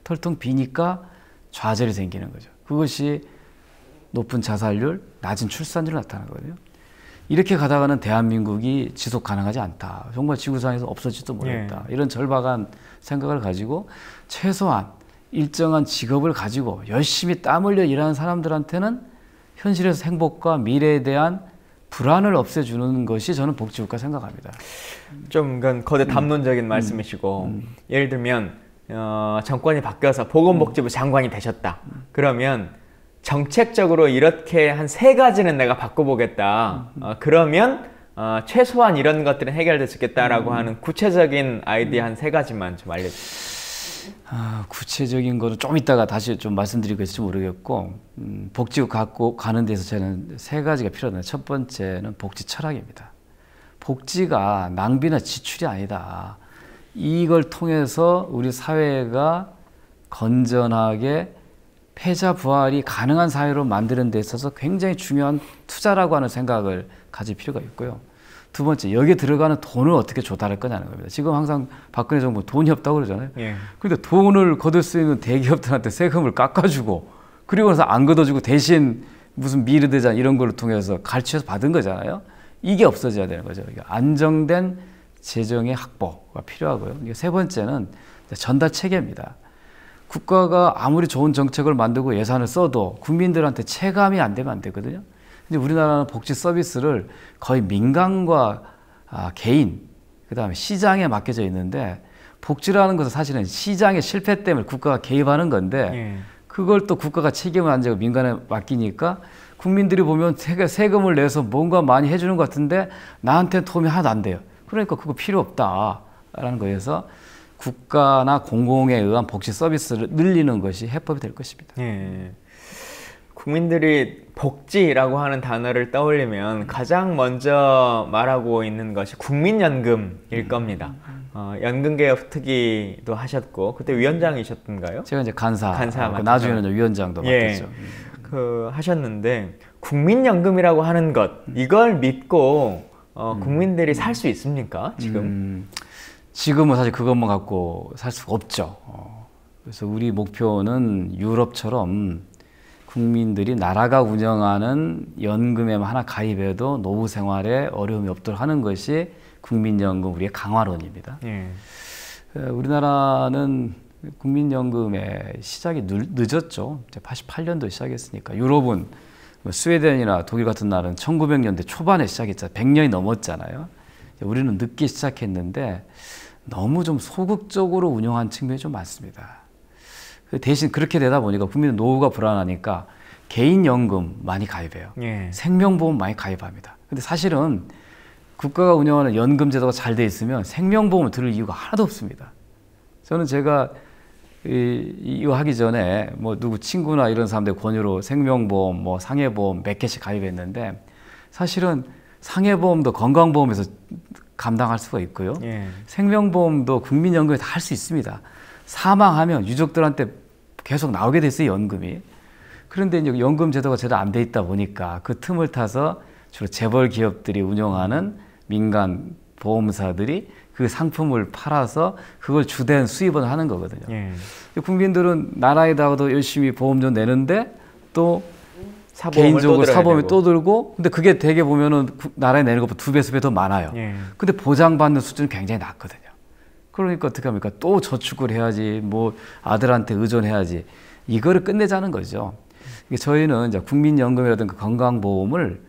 털통 비니까 좌절이 생기는 거죠. 그것이 높은 자살률, 낮은 출산율을 나타나거든요. 이렇게 가다가는 대한민국이 지속 가능하지 않다. 정말 지구상에서 없어질지도 모르겠다. 이런 절박한 생각을 가지고 최소한 일정한 직업을 가지고 열심히 땀 흘려 일하는 사람들한테는 현실에서 행복과 미래에 대한 불안을 없애주는 것이 저는 복지국가 생각합니다. 좀 그건 거대 담론적인 말씀이시고 예를 들면 정권이 바뀌어서 보건복지부 장관이 되셨다. 그러면 정책적으로 이렇게 한 3가지는 내가 바꿔보겠다. 그러면 최소한 이런 것들은 해결될 수 있겠다라고 하는 구체적인 아이디어 한 3가지만 좀 알려주세요. 구체적인 거는 좀 이따가 다시 좀 말씀드리고 있을지 모르겠고 복지국 갖고 가는 데서 저는 3가지가 필요합니다. 첫 번째는 복지 철학입니다. 복지가 낭비나 지출이 아니다. 이걸 통해서 우리 사회가 건전하게 패자 부활이 가능한 사회로 만드는 데 있어서 굉장히 중요한 투자라고 하는 생각을 가질 필요가 있고요. 두 번째, 여기에 들어가는 돈을 어떻게 조달할 거냐는 겁니다. 지금 항상 박근혜 정부 돈이 없다고 그러잖아요. 그런데 돈을 거둘 수 있는 대기업들한테 세금을 깎아주고 그리고 나서 안 걷어주고 대신 무슨 미르대잔 이런 걸 통해서 갈취해서 받은 거잖아요. 이게 없어져야 되는 거죠. 안정된 재정의 확보가 필요하고요. 세 번째는 전달 체계입니다. 국가가 아무리 좋은 정책을 만들고 예산을 써도 국민들한테 체감이 안 되면 안 되거든요. 근데 우리나라는 복지 서비스를 거의 민간과 개인, 그 다음에 시장에 맡겨져 있는데 복지라는 것은 사실은 시장의 실패 때문에 국가가 개입하는 건데 그걸 또 국가가 책임을 안 지고 민간에 맡기니까 국민들이 보면 세금을 내서 뭔가 많이 해주는 것 같은데 나한테는 도움이 하나도 안 돼요. 그러니까 그거 필요 없다라는 거에서 국가나 공공에 의한 복지 서비스를 늘리는 것이 해법이 될 것입니다. 국민들이 복지라고 하는 단어를 떠올리면 가장 먼저 말하고 있는 것이 국민연금일 겁니다. 연금개혁 특위도 하셨고 그때 위원장이셨던가요? 제가 이제 간사 나중에는 위원장도 맡았죠. 하셨는데 국민연금이라고 하는 것 이걸 믿고 국민들이 살 수 있습니까? 지금은 사실 그것만 갖고 살 수가 없죠. 그래서 우리 목표는 유럽처럼 국민들이 나라가 운영하는 연금에만 하나 가입해도 노후 생활에 어려움이 없도록 하는 것이 국민연금 우리의 강화론입니다. 우리나라는 국민연금의 시작이 늦었죠. 88년도에 시작했으니까. 유럽은 스웨덴이나 독일 같은 나라는 1900년대 초반에 시작했잖아요. 100년이 넘었잖아요. 우리는 늦게 시작했는데 너무 좀 소극적으로 운영한 측면이 좀 많습니다. 대신 그렇게 되다 보니까 국민의 노후가 불안하니까 개인연금 많이 가입해요. 생명보험 많이 가입합니다. 근데 사실은 국가가 운영하는 연금 제도가 잘 돼 있으면 생명보험을 들을 이유가 하나도 없습니다. 저는 제가 이거 하기 전에 뭐 누구 친구나 이런 사람들 권유로 생명보험, 뭐 상해보험 몇 개씩 가입했는데 사실은 상해보험도 건강보험에서 감당할 수가 있고요. 생명보험도 국민연금에 다 할 수 있습니다. 사망하면 유족들한테 계속 나오게 돼 있어요, 연금이. 그런데 이제 연금 제도가 제대로 안 돼 있다 보니까 그 틈을 타서 주로 재벌 기업들이 운영하는 민간 보험사들이 그 상품을 팔아서 그걸 주된 수입원을 하는 거거든요. 국민들은 나라에다가도 열심히 보험료 내는데 또 개인적으로 사보험이 또 들고 근데 그게 되게 보면은 나라에 내는 것보다 2배, 3배 더 많아요. 근데 보장받는 수준은 굉장히 낮거든요. 그러니까 어떻게 합니까? 또 저축을 해야지, 뭐 아들한테 의존해야지. 이거를 끝내자는 거죠. 저희는 이제 국민연금이라든가 건강보험을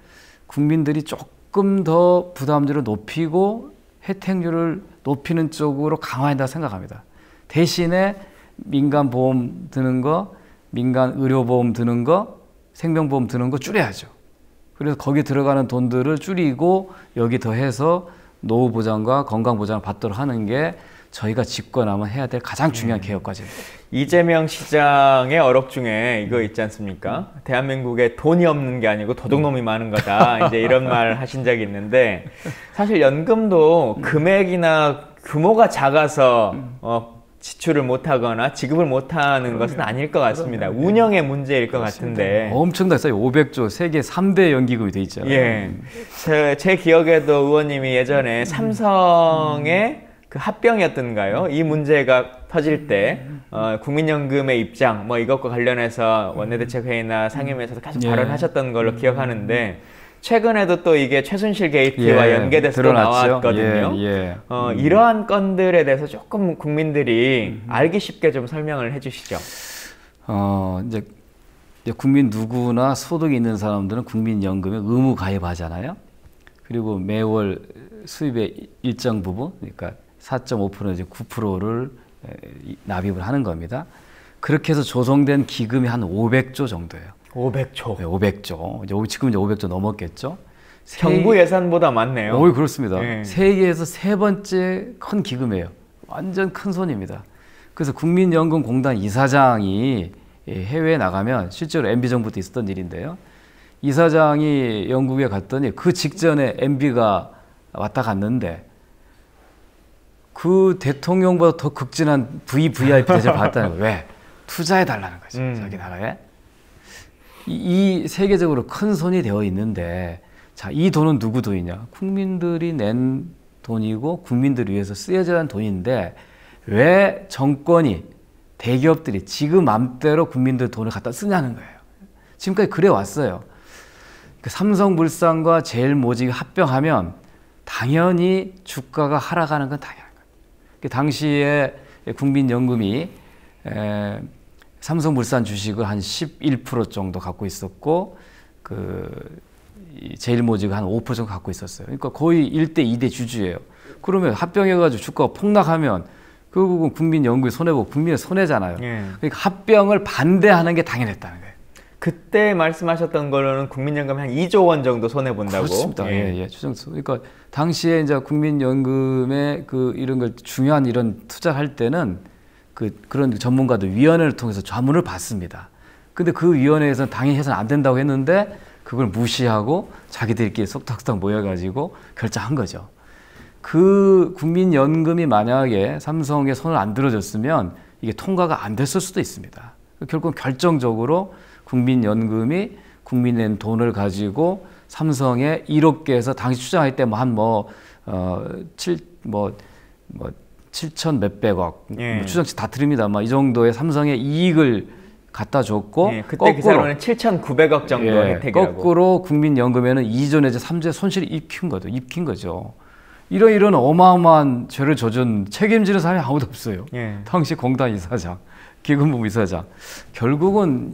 국민들이 조금 더 부담률을 높이고 혜택률을 높이는 쪽으로 강화한다 생각합니다. 대신에 민간 보험 드는 거, 민간 의료보험 드는 거, 생명보험 드는 거 줄여야죠. 그래서 거기 들어가는 돈들을 줄이고 여기 더해서 노후 보장과 건강 보장을 받도록 하는 게 저희가 집권하면 해야 될 가장 중요한 개혁 과제입니다. 이재명 시장의 어록 중에 이거 있지 않습니까? 대한민국에 돈이 없는 게 아니고 도둑놈이 많은 거다. 이제 이런 말 하신 적이 있는데 사실 연금도 금액이나 규모가 작아서 지출을 못하거나 지급을 못하는 것은 아닐 것 같습니다. 운영의 문제일 것 같은데. 엄청나게 싸요. 500조, 세계 3대 연기금이 돼 있잖아요. 예. 제 기억에도 의원님이 예전에 삼성의 그 합병이었던가요? 이 문제가 터질 때 국민연금의 입장 뭐 이것과 관련해서 원내대책회의나 상임위에서도 계속 발언하셨던 걸로 기억하는데 최근에도 또 이게 최순실 게이트와 연계돼서 나왔거든요. 이러한 건들에 대해서 조금 국민들이 알기 쉽게 좀 설명을 해주시죠. 이제 국민 누구나 소득이 있는 사람들은 국민연금에 의무 가입하잖아요. 그리고 매월 수입의 일정 부분, 그러니까 4.5% 이제 9%를 납입을 하는 겁니다. 그렇게 해서 조성된 기금이 한 500조 정도예요. 500조. 네, 500조. 지금 이제 500조 넘었겠죠. 정부 예산보다 많네요. 그렇습니다. 세계에서 세 번째 큰 기금이에요. 완전 큰 손입니다. 그래서 국민연금공단 이사장이 해외에 나가면 실제로 MB 정부 때 있었던 일인데요. 이사장이 영국에 갔더니 그 직전에 MB가 왔다 갔는데 그 대통령보다 더 극진한 VVIP 대접을 받았다는 거예요. 왜? 투자해달라는 거죠. 자기 나라에. 이 세계적으로 큰 손이 되어 있는데 자, 이 돈은 누구 돈이냐? 국민들이 낸 돈이고 국민들을 위해서 쓰여져야 하는 돈인데 왜 정권이 대기업들이 지금 맘대로 국민들 돈을 갖다 쓰냐는 거예요. 지금까지 그래 왔어요. 삼성물산과 제일모직이 합병하면 당연히 주가가 하락하는 건 당연한 거예요. 당시에 국민연금이 삼성물산 주식을 한 11% 정도 갖고 있었고 제일모직은 한 5% 정도 갖고 있었어요. 그러니까 거의 1대 2대 주주예요. 그러면 합병해가지고 주가가 폭락하면 결국은 국민연금이 손해보고 국민의 손해잖아요. 그러니까 합병을 반대하는 게 당연했다는 거예요. 그때 말씀하셨던 걸로는 국민연금이 한 2조 원 정도 손해본다고? 그렇습니다. 추정수. 그러니까 당시에 이제 국민연금의 이런 걸 중요한 이런 투자할 때는 그런 전문가들 위원회를 통해서 자문을 받습니다. 근데 그 위원회에서는 당연히 해서는 안 된다고 했는데 그걸 무시하고 자기들끼리 속닥속닥 모여가지고 결정한 거죠. 그 국민연금이 만약에 삼성에 손을 안 들어줬으면 이게 통과가 안 됐을 수도 있습니다. 결국 결정적으로 국민연금이 국민의 돈을 가지고 삼성에 1억 개에서 당시 추정할 때 한 7천 몇백억 추정치 다 드립니다. 이 정도의 삼성의 이익을 갖다 줬고 그때 기사로는 7,900억 정도 혜택이라고. 거꾸로 국민연금에는 2조 내지 3조의 손실이 입힌 거죠. 이런 어마어마한 죄를 저준 책임지는 사람이 아무도 없어요. 당시 공단 이사장, 기금부 이사장. 결국은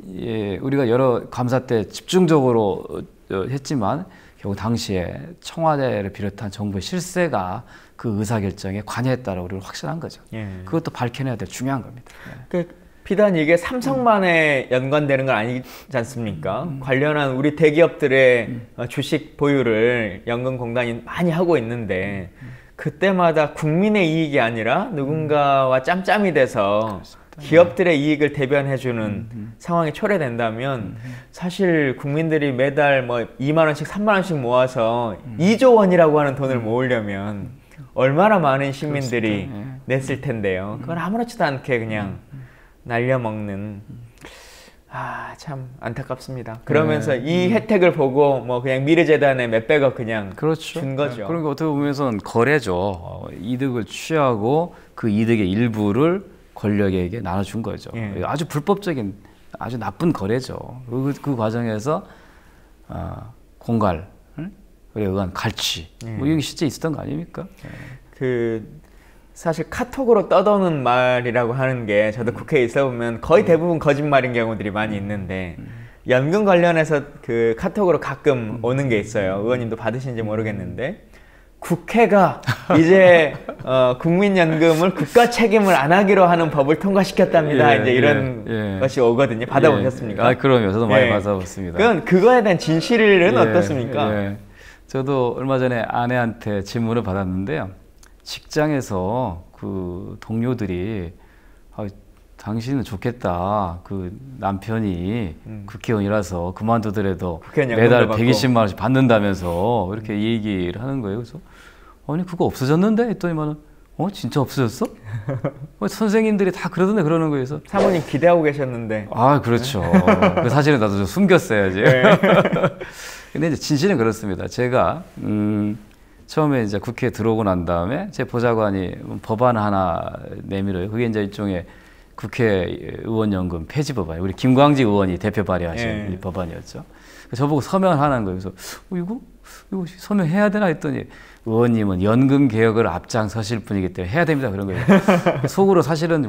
우리가 여러 감사 때 집중적으로 했지만 결국 당시에 청와대를 비롯한 정부의 실세가 그 의사결정에 관여했다라고 우리는 확신한 거죠. 그것도 밝혀내야 될 중요한 겁니다. 비단 이게 삼성만에 연관되는 건 아니지 않습니까? 관련한 우리 대기업들의 주식 보유를 연금공단이 많이 하고 있는데 그때마다 국민의 이익이 아니라 누군가와 짬짬이 돼서 기업들의 이익을 대변해주는 상황이 초래된다면 사실 국민들이 매달 2만 원씩 3만 원씩 모아서 2조 원이라고 하는 돈을 모으려면 얼마나 많은 시민들이 냈을 텐데요. 그건 아무렇지도 않게 그냥 날려먹는 참 안타깝습니다. 그러면서 이 혜택을 보고 그냥 미래재단에 몇백억 그냥 준 거죠. 그러니까 어떻게 보면 거래죠. 이득을 취하고 그 이득의 일부를 권력에게 나눠준 거죠. 아주 불법적인 아주 나쁜 거래죠. 그 과정에서 공갈에 의한 갈취 이게 실제 있었던 거 아닙니까? 사실 카톡으로 떠도는 말이라고 하는 게 저도 국회에 있어 보면 거의 대부분 거짓말인 경우들이 많이 있는데 연금 관련해서 카톡으로 가끔 오는 게 있어요. 의원님도 받으신지 모르겠는데 국회가 이제 국민연금을 국가 책임을 안 하기로 하는 법을 통과시켰답니다. 이제 이런 것이 오거든요. 받아보셨습니까? 그럼요. 저도 많이 받아봤습니다. 그건 그거에 대한 진실은 어떻습니까? 저도 얼마 전에 아내한테 질문을 받았는데요. 직장에서 그 동료들이 당신은 좋겠다. 그 남편이 국회의원이라서 그만두더라도 매달 120만 원씩 받는다면서 이렇게 얘기를 하는 거예요. 그래서 아니 그거 없어졌는데 했더니만은 진짜 없어졌어? 선생님들이 다 그러던데 그러는 거예요. 그래서 사모님 기대하고 계셨는데. 그렇죠. 그 사실은 나도 좀 숨겼어야지. 근데 이제 진실은 그렇습니다. 제가 처음에 이제 국회에 들어오고 난 다음에 제 보좌관이 법안 하나 내밀어요. 그게 이제 일종의 국회의원연금 폐지 법안. 우리 김광지 의원이 대표 발의하신 법안이었죠. 저보고 서명하는 거예요. 그래서 이거 서명해야 되나 했더니 의원님은 연금 개혁을 앞장서실 분이기 때문에 해야 됩니다. 그런 거예요. 속으로 사실은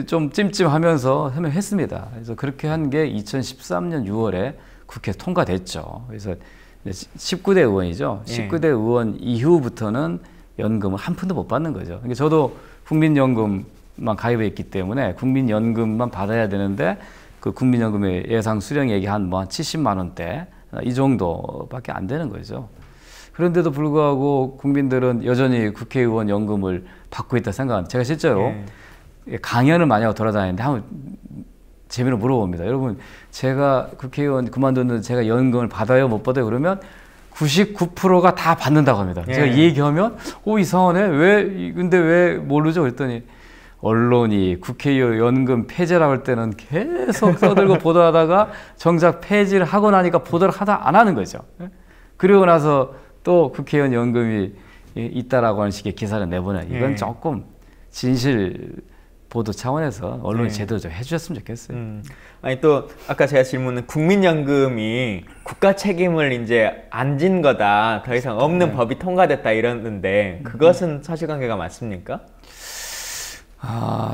좀 찜찜하면서 서명했습니다. 그래서 그렇게 한 게 2013년 6월에 국회 통과됐죠. 그래서 19대 의원이죠. 19대 의원 이후부터는 연금을 한 푼도 못 받는 거죠. 그러니까 저도 국민연금만 가입했기 때문에 국민연금만 받아야 되는데 그 국민연금의 예상 수령액이 한 70만 원대 이 정도밖에 안 되는 거죠. 그런데도 불구하고 국민들은 여전히 국회의원 연금을 받고 있다 생각합니다. 제가 실제로 강연을 많이 하고 돌아다니는데 한번 재미로 물어봅니다. 여러분, 제가 국회의원 그만두는 제가 연금을 받아요, 못 받아요? 그러면 99%가 다 받는다고 합니다. 제가 이 얘기하면 이상하네. 근데 왜 모르죠? 그랬더니 언론이 국회의원 연금 폐지라고 할 때는 계속 써들고 보도하다가 정작 폐지를 하고 나니까 보도를 안 하는 거죠. 그리고 나서 또 국회의원 연금이 있다라고 하는 식의 기사를 내보내. 이건 조금 진실 보도 차원에서 언론이 제대로 좀 해주셨으면 좋겠어요. 아니 또 아까 제가 질문은 국민연금이 국가 책임을 이제 안 진 거다, 더 이상 없는 법이 통과됐다 이러는데 그것은 사실관계가 맞습니까?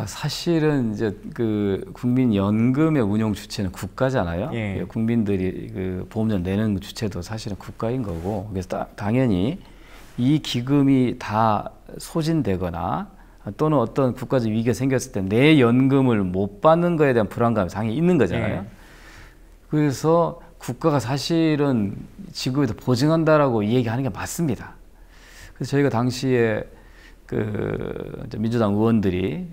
사실은 이제 그 국민연금의 운용 주체는 국가잖아요. 국민들이 그 보험료 내는 주체도 사실은 국가인 거고, 그래서 당연히 이 기금이 다 소진되거나 또는 어떤 국가적 위기가 생겼을 때 내 연금을 못 받는 거에 대한 불안감이 당연히 있는 거잖아요. 그래서 국가가 사실은 지구에도 보증한다라고 얘기하는 게 맞습니다. 그래서 저희가 당시에 그 민주당 의원들이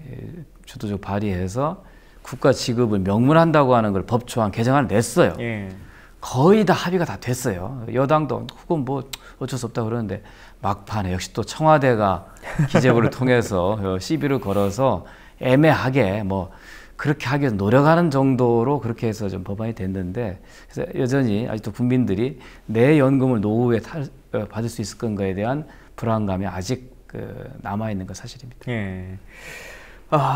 주도적으로 발의해서 국가 지급을 명문한다고 하는 걸 법조항 개정안을 냈어요. 거의 다 합의가 다 됐어요. 여당도 그건 뭐 어쩔 수 없다 그러는데 막판에 역시 또 청와대가 기재부를 통해서 시비를 걸어서 애매하게 그렇게 하기 위해서 노력하는 정도로 그렇게 해서 좀 법안이 됐는데, 그래서 여전히 아직도 국민들이 내 연금을 노후에 받을 수 있을 건가에 대한 불안감이 아직 남아있는 건 사실입니다.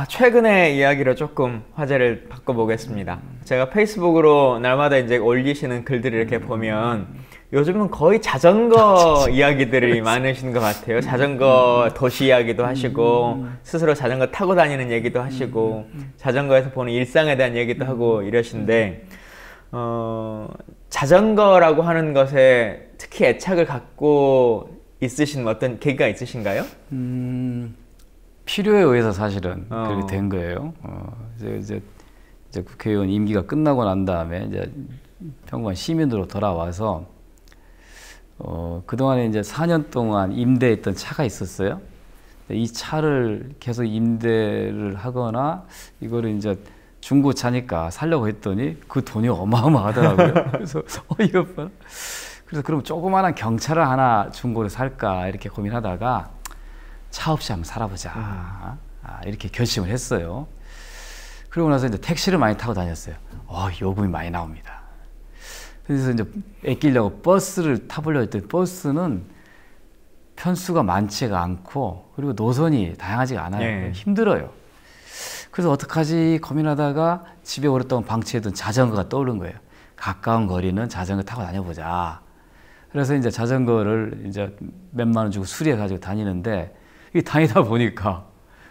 최근의 이야기로 조금 화제를 바꿔보겠습니다. 제가 페이스북으로 날마다 이제 올리시는 글들을 이렇게 보면 요즘은 거의 자전거 이야기들이 많으신 것 같아요. 자전거 도시 이야기도 하시고 스스로 자전거 타고 다니는 얘기도 하시고 자전거에서 보는 일상에 대한 얘기도 하고 이러신데, 자전거라고 하는 것에 특히 애착을 갖고 있으신 어떤 계기가 있으신가요? 필요에 의해서 사실은 그렇게 된 거예요. 이제 국회의원 임기가 끝나고 난 다음에 이제 평범한 시민으로 돌아와서 그동안에 이제 4년 동안 임대했던 차가 있었어요. 이 차를 계속 임대를 하거나 이거를 이제 중고차니까 살려고 했더니 그 돈이 어마어마하더라고요. 그래서 이거 봐. 그래서 그럼 조그마한 경차를 하나 중고로 살까 이렇게 고민하다가 차 없이 한번 살아보자. 이렇게 결심을 했어요. 그러고 나서 이제 택시를 많이 타고 다녔어요. 요금이 많이 나옵니다. 그래서 이제 아끼려고 버스를 타보려고 했더니 버스는 편수가 많지가 않고 그리고 노선이 다양하지가 않아요. 힘들어요. 그래서 어떡하지 고민하다가 집에 오랫동안 방치해둔 자전거가 떠오른 거예요. 가까운 거리는 자전거 타고 다녀보자. 그래서 이제 자전거를 이제 몇만 원 주고 수리해가지고 다니는데, 이 다니다 보니까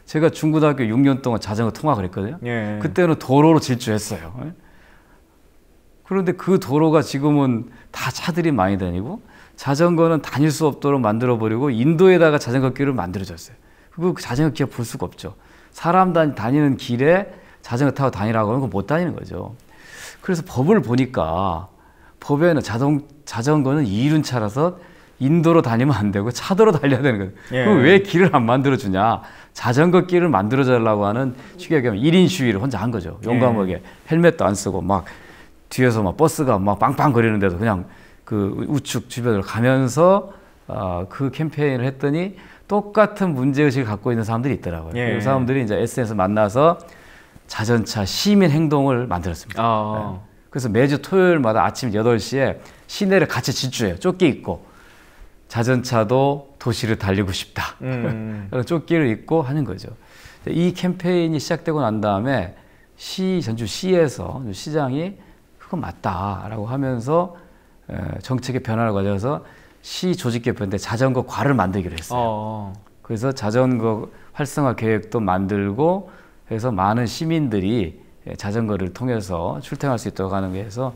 제가 중고등학교 6년 동안 자전거 통학을 했거든요. 그때는 도로로 질주했어요. 그런데 그 도로가 지금은 다 차들이 많이 다니고 자전거는 다닐 수 없도록 만들어버리고 인도에다가 자전거 길을 만들어줬어요. 그 자전거 길 볼 수가 없죠. 사람 다니는 길에 자전거 타고 다니라고 하면 못 다니는 거죠. 그래서 법을 보니까 법에는 자전거는 이륜차라서 인도로 다니면 안 되고 차도로 달려야 되는 거예요. 예. 그럼 왜 길을 안 만들어주냐. 자전거 길을 만들어주려고 하는 쉽게 얘기하면 1인 시위를 혼자 한 거죠. 용감하게. 예. 헬멧도 안 쓰고 막 뒤에서 막 버스가 막 빵빵 거리는데도 그냥 그 우측 주변을 가면서 그 캠페인을 했더니 똑같은 문제의식을 갖고 있는 사람들이 있더라고요. 예. 그 사람들이 이제 SNS 만나서 자전차 시민 행동을 만들었습니다. 네. 그래서 매주 토요일마다 아침 8시에 시내를 같이 질주해요. 조끼 입고. 자전차도 도시를 달리고 싶다. 조끼를 입고 하는 거죠. 이 캠페인이 시작되고 난 다음에 전주시에서 시장이 그건 맞다라고 하면서 정책의 변화를 가져서 시 조직개표인데 자전거 과를 만들기로 했어요. 그래서 자전거 활성화 계획도 만들고 그래서 많은 시민들이 자전거를 통해서 출퇴근할 수 있도록 하는 게 해서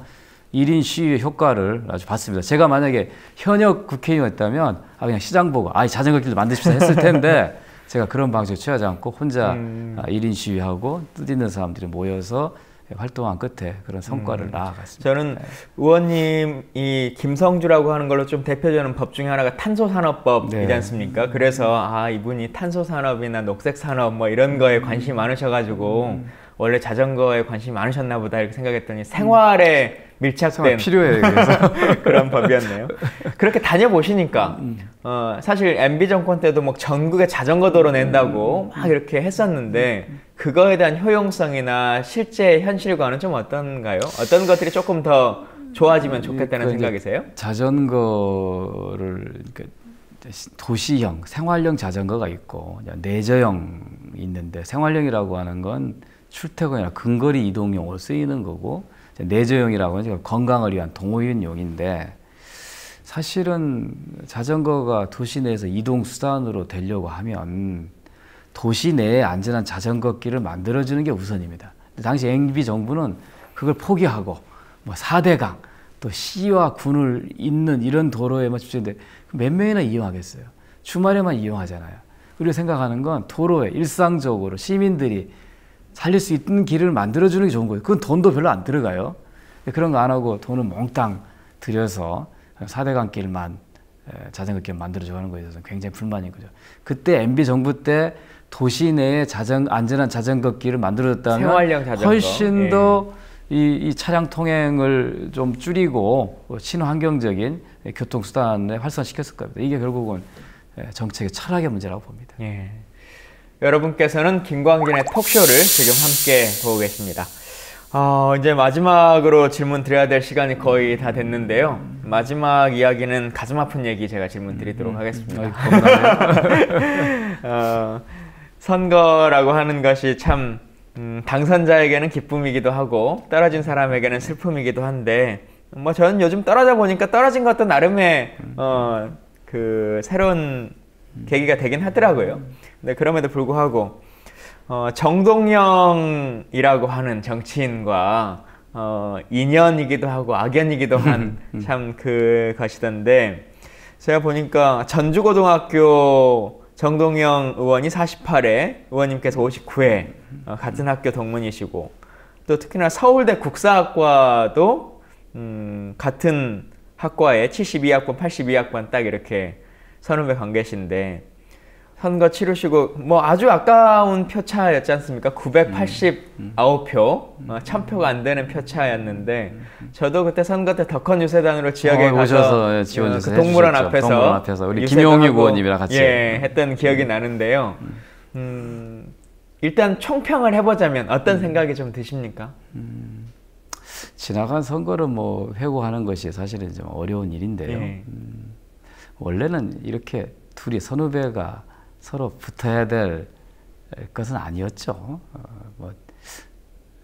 1인 시위의 효과를 아주 봤습니다. 제가 만약에 현역 국회의원이었다면 그냥 시장 보고 자전거 길도 만드십시오 했을 텐데 제가 그런 방식을 취하지 않고 혼자 1인 시위하고 뜻있는 사람들이 모여서 활동한 끝에 그런 성과를 낳아갔습니다. 저는 의원님이 김성주라고 하는 걸로 좀 대표되는 법 중에 하나가 탄소산업법이지 네. 않습니까? 그래서 이분이 탄소산업이나 녹색산업 뭐 이런 거에 관심이 많으셔가지고 원래 자전거에 관심이 많으셨나 보다 이렇게 생각했더니 생활에 밀착된 필요해요. 그래서 그런 법이었네요. 그렇게 다녀보시니까 사실 MB 정권 때도 뭐 전국에 자전거 도로 낸다고 막 이렇게 했었는데 그거에 대한 효용성이나 실제 현실과는 좀 어떤가요? 어떤 것들이 조금 더 좋아지면 좋겠다는 생각이세요? 자전거를 도시형, 생활형 자전거가 있고 내저형 있는데 생활형이라고 하는 건 출퇴근이나 근거리 이동용으로 쓰이는 거고 내저형이라고 하는 건강을 위한 동호인용인데 사실은 자전거가 도시 내에서 이동수단으로 되려고 하면 도시 내에 안전한 자전거 길을 만들어주는 게 우선입니다. 당시 MB 정부는 그걸 포기하고 뭐 4대강 또 시와 군을 잇는 이런 도로에만 집중했는데 몇 명이나 이용하겠어요. 주말에만 이용하잖아요. 우리가 생각하는 건 도로에 일상적으로 시민들이 살릴 수 있는 길을 만들어주는 게 좋은 거예요. 그건 돈도 별로 안 들어가요. 그런 거 안 하고 돈을 몽땅 들여서 4대강 길만 자전거 길 만들어주고 하는 거에 대해서 굉장히 불만인 거죠. 그때 MB 정부 때 도시 내에 안전한 자전거 길을 만들어줬다면 훨씬 더 이 차량 통행을 좀 줄이고 친환경적인 교통수단을 활성화시켰을 겁니다. 이게 결국은 정책의 철학의 문제라고 봅니다. 예. 여러분께서는 김광진의 톡쇼를 지금 함께 보고 계십니다. 이제 마지막으로 질문 드려야 될 시간이 거의 다 됐는데요. 마지막 이야기는 가슴 아픈 얘기 제가 질문 드리도록 하겠습니다. 선거라고 하는 것이 참 당선자에게는 기쁨이기도 하고 떨어진 사람에게는 슬픔이기도 한데 뭐 저는 요즘 떨어져 보니까 떨어진 것도 나름의 그 새로운 계기가 되긴 하더라고요. 근데 그럼에도 불구하고 정동영이라고 하는 정치인과 인연이기도 하고 악연이기도 한 참 그 것이던데 제가 보니까 전주고등학교 정동영 의원이 48회, 의원님께서 59회 같은 학교 동문이시고 또 특히나 서울대 국사학과도 같은 학과에 72학번, 82학번 딱 이렇게 선후배 관계신데 선거 치르시고 뭐 아주 아까운 표차였지 않습니까? 989표, 1000표가 안 되는 표차였는데 저도 그때 선거 때 덕헌 유세단으로 지역에 가서 그 동물원 앞에서 우리 김용익 의원님이랑 같이 했던 기억이 나는데요. 일단 총평을 해보자면 어떤 생각이 좀 드십니까? 지나간 선거를 뭐 회고하는 것이 사실은 좀 어려운 일인데요. 원래는 이렇게 둘이 선후배가 서로 붙어야 될 것은 아니었죠. 뭐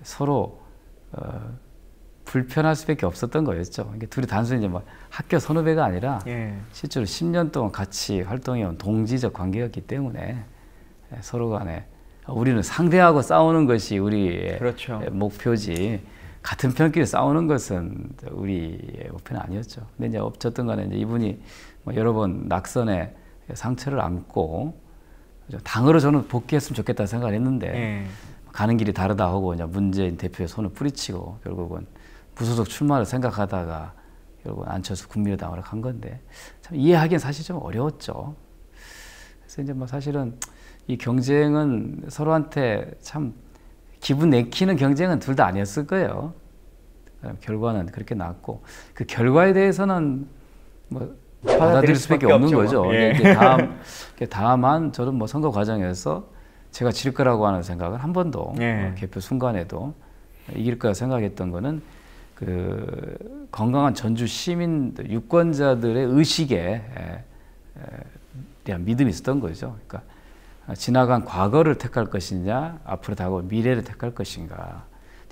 서로 불편할 수밖에 없었던 거였죠. 그러니까 둘이 단순히 이제 뭐 학교 선후배가 아니라 실제로 10년 동안 같이 활동해온 동지적 관계였기 때문에 서로 간에 우리는 상대하고 싸우는 것이 우리의 목표지 같은 편끼리 싸우는 것은 우리의 목표는 아니었죠. 근데 이제 어쨌든 간에 이제 이분이 뭐 여러 번 낙선에 상처를 안고 당으로 저는 복귀했으면 좋겠다 생각을 했는데 가는 길이 다르다 하고 이제 문재인 대표의 손을 뿌리치고 결국은 무소속 출마를 생각하다가 결국은 안철수 국민의당으로 간 건데 참 이해하기는 사실 좀 어려웠죠. 그래서 이제 뭐 사실은 이 경쟁은 서로한테 참 기분 내키는 경쟁은 둘 다 아니었을 거예요. 결과는 그렇게 나왔고 그 결과에 대해서는 뭐 받아들일 수밖에 없는 거죠. 예. 다만 저는 뭐 선거 과정에서 제가 질 거라고 하는 생각을 한 번도 개표 순간에도 이길 거라 생각했던 거는 그 건강한 전주 시민들, 유권자들의 의식에 대한 믿음이 있었던 거죠. 그러니까 지나간 과거를 택할 것이냐, 앞으로 다가올 미래를 택할 것인가,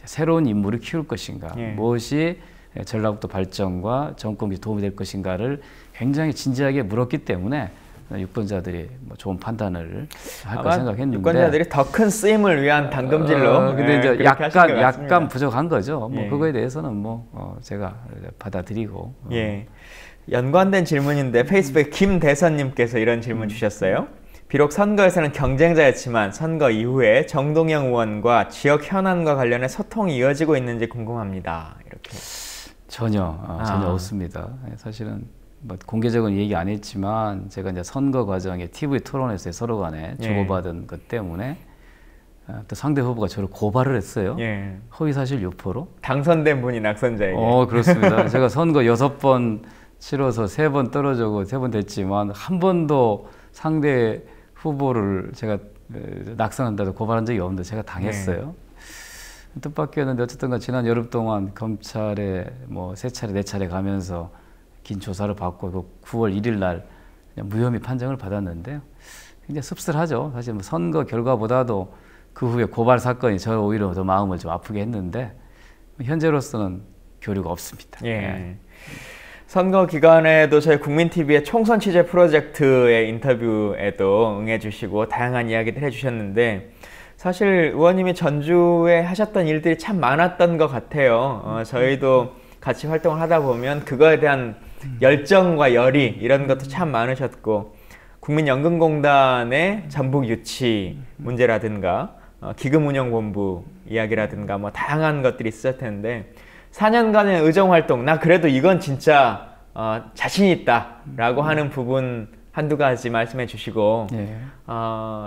새로운 인물을 키울 것인가, 무엇이 전라북도 발전과 정권에 도움이 될 것인가를 굉장히 진지하게 물었기 때문에 유권자들이 뭐 좋은 판단을 할까 생각했는데 유권자들이 더 큰 쓰임을 위한 당금질로 근데 이제 약간 부족한 거죠. 뭐 그거에 대해서는 뭐 제가 받아들이고 연관된 질문인데 페이스북에 김대선님께서 이런 질문 주셨어요. 비록 선거에서는 경쟁자였지만 선거 이후에 정동영 의원과 지역 현안과 관련해 소통이 이어지고 있는지 궁금합니다. 이렇게 전혀 없습니다. 사실은 뭐 공개적으로 얘기 안 했지만 제가 이제 선거 과정에 TV 토론에서 서로 간에 주고받은 것 때문에 또 상대 후보가 저를 고발을 했어요. 허위사실 유포로. 당선된 분이 낙선자에게. 그렇습니다. 제가 선거 6번 치러서 3번 떨어지고 3번 됐지만 한 번도 상대 후보를 제가 낙선한다고 고발한 적이 없는데 제가 당했어요. 뜻밖이었는데 어쨌든 지난 여름 동안 검찰에 뭐 3차례 4차례 가면서 긴 조사를 받고 그 9월 1일 날 무혐의 판정을 받았는데요. 굉장히 씁쓸하죠. 사실 뭐 선거 결과보다도 그 후에 고발 사건이 저를 오히려 더 마음을 좀 아프게 했는데 현재로서는 교류가 없습니다. 선거 기간에도 저희 국민TV의 총선 취재 프로젝트의 인터뷰에도 응해주시고 다양한 이야기들 해주셨는데 사실 의원님이 전주에 하셨던 일들이 참 많았던 것 같아요. 저희도 같이 활동을 하다 보면 그거에 대한 열정과 열의 이런 것도 참 많으셨고 국민연금공단의 전북 유치 문제라든가 기금운용본부 이야기라든가 뭐 다양한 것들이 있었을 텐데 4년간의 의정활동 나 그래도 이건 진짜 자신 있다 라고 하는 부분 한두 가지 말씀해 주시고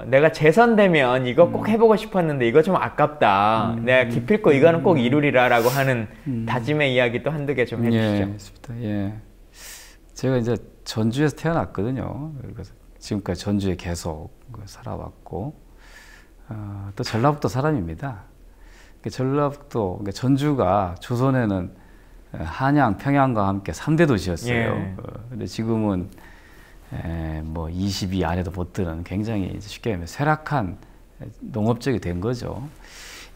내가 재선되면 이거 꼭 해보고 싶었는데 이거 좀 아깝다 내가 기필코 이거는 꼭 이루리라 라고 하는 다짐의 이야기 또 한두 개 좀 해주시죠. 제가 이제 전주에서 태어났거든요. 그래서 지금까지 전주에 계속 살아왔고 또 전라북도 사람입니다. 전라북도, 전주가 조선에는 한양, 평양과 함께 3대 도시였어요. 근데 지금은 뭐 20위 안에도 못 드는 굉장히 쉽게 말하면 쇠락한 농업적이 된 거죠.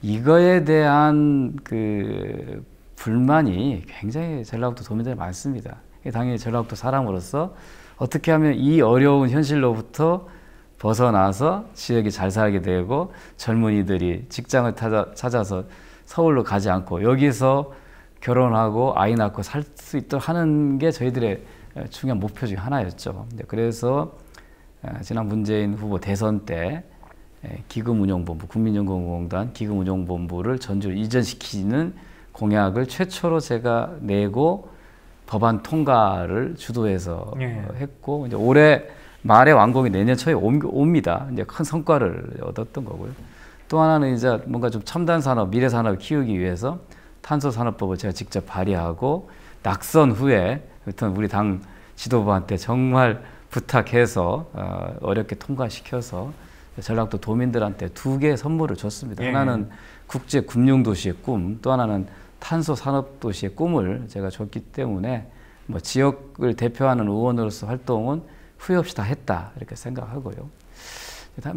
이거에 대한 그 불만이 굉장히 전라북도 도민들이 많습니다. 당연히 전라북도 사람으로서 어떻게 하면 이 어려운 현실로부터 벗어나서 지역이 잘 살게 되고 젊은이들이 직장을 찾아서 서울로 가지 않고 여기서 결혼하고 아이 낳고 살 수 있도록 하는 게 저희들의 중요한 목표 중에 하나였죠. 그래서 지난 문재인 후보 대선 때 기금운용본부, 국민연금공단 기금운용본부를 전주로 이전시키는 공약을 최초로 제가 내고 법안 통과를 주도해서 했고 이제 올해 말에 완공이 내년 초에 옵니다. 이제 큰 성과를 얻었던 거고요. 또 하나는 이제 뭔가 좀 첨단 산업, 미래 산업을 키우기 위해서 탄소 산업법을 제가 직접 발의하고 낙선 후에 우리 당 지도부한테 정말 부탁해서 어렵게 통과시켜서 전라북도 도민들한테 2개의 선물을 줬습니다. 하나는 국제 금융도시의 꿈, 또 하나는 탄소 산업도시의 꿈을 제가 줬기 때문에 뭐 지역을 대표하는 의원으로서 활동은 후회 없이 다 했다 이렇게 생각하고요.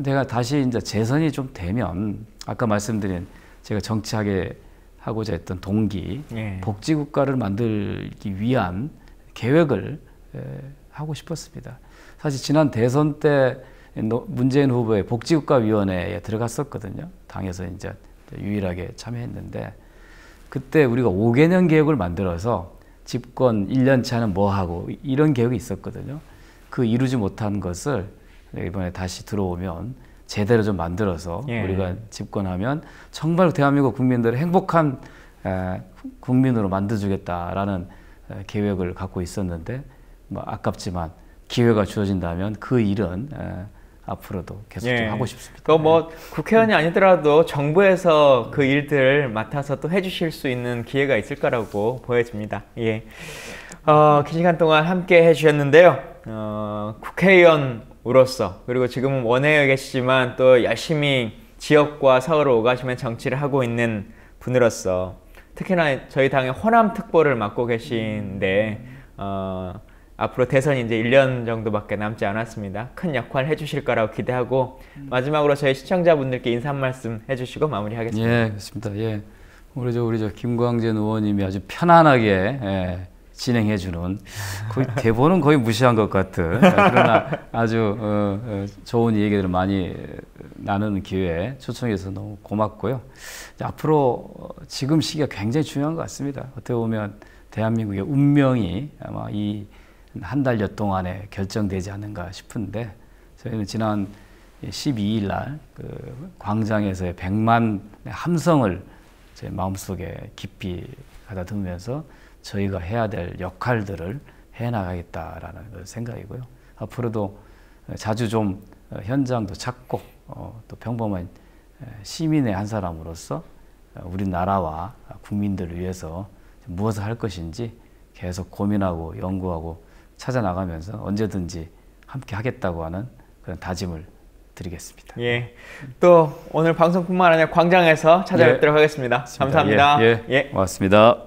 제가 다시 이제 재선이 좀 되면 아까 말씀드린 제가 정치하게 하고자 했던 동기, 복지국가를 만들기 위한 계획을 하고 싶었습니다. 사실 지난 대선 때 문재인 후보의 복지국가위원회에 들어갔었거든요. 당에서 이제 유일하게 참여했는데 그때 우리가 5개년 계획을 만들어서 집권 1년 차는 뭐 하고 이런 계획이 있었거든요. 그 이루지 못한 것을 이번에 다시 들어오면 제대로 좀 만들어서 우리가 집권하면 정말 대한민국 국민들을 행복한 국민으로 만들어주겠다라는 계획을 갖고 있었는데 뭐 아깝지만 기회가 주어진다면 그 일은 앞으로도 계속 좀 하고 싶습니다. 그 뭐 국회의원이 아니더라도 정부에서 그 일들을 맡아서 또 해주실 수 있는 기회가 있을 거라고 보여집니다. 긴 시간 동안 함께 해주셨는데요. 국회의원으로서 그리고 지금은 원외에 계시지만 또 열심히 지역과 서울을 오가시면 정치를 하고 있는 분으로서 특히나 저희 당의 호남 특보를 맡고 계신데 앞으로 대선이 이제 1년 정도밖에 남지 않았습니다. 큰 역할 해주실 거라고 기대하고 마지막으로 저희 시청자분들께 인사 한 말씀 해주시고 마무리하겠습니다. 예, 그렇습니다. 예, 우리 저 김광진 의원님이 아주 편안하게 진행해주는 거의 대본은 거의 무시한 것 같은 그러나 아주 좋은 얘기들을 많이 나누는 기회에 초청해서 너무 고맙고요. 앞으로 지금 시기가 굉장히 중요한 것 같습니다. 어떻게 보면 대한민국의 운명이 아마 이 한 달여 동안에 결정되지 않는가 싶은데 저희는 지난 12일 날 그 광장에서의 100만 함성을 제 마음속에 깊이 가다듬으면서 저희가 해야 될 역할들을 해나가겠다라는 생각이고요. 앞으로도 자주 좀 현장도 찾고 또 평범한 시민의 한 사람으로서 우리나라와 국민들을 위해서 무엇을 할 것인지 계속 고민하고 연구하고 찾아나가면서 언제든지 함께 하겠다고 하는 그런 다짐을 드리겠습니다. 예. 또 오늘 방송뿐만 아니라 광장에서 찾아뵙도록 하겠습니다. 감사합니다. 고맙습니다.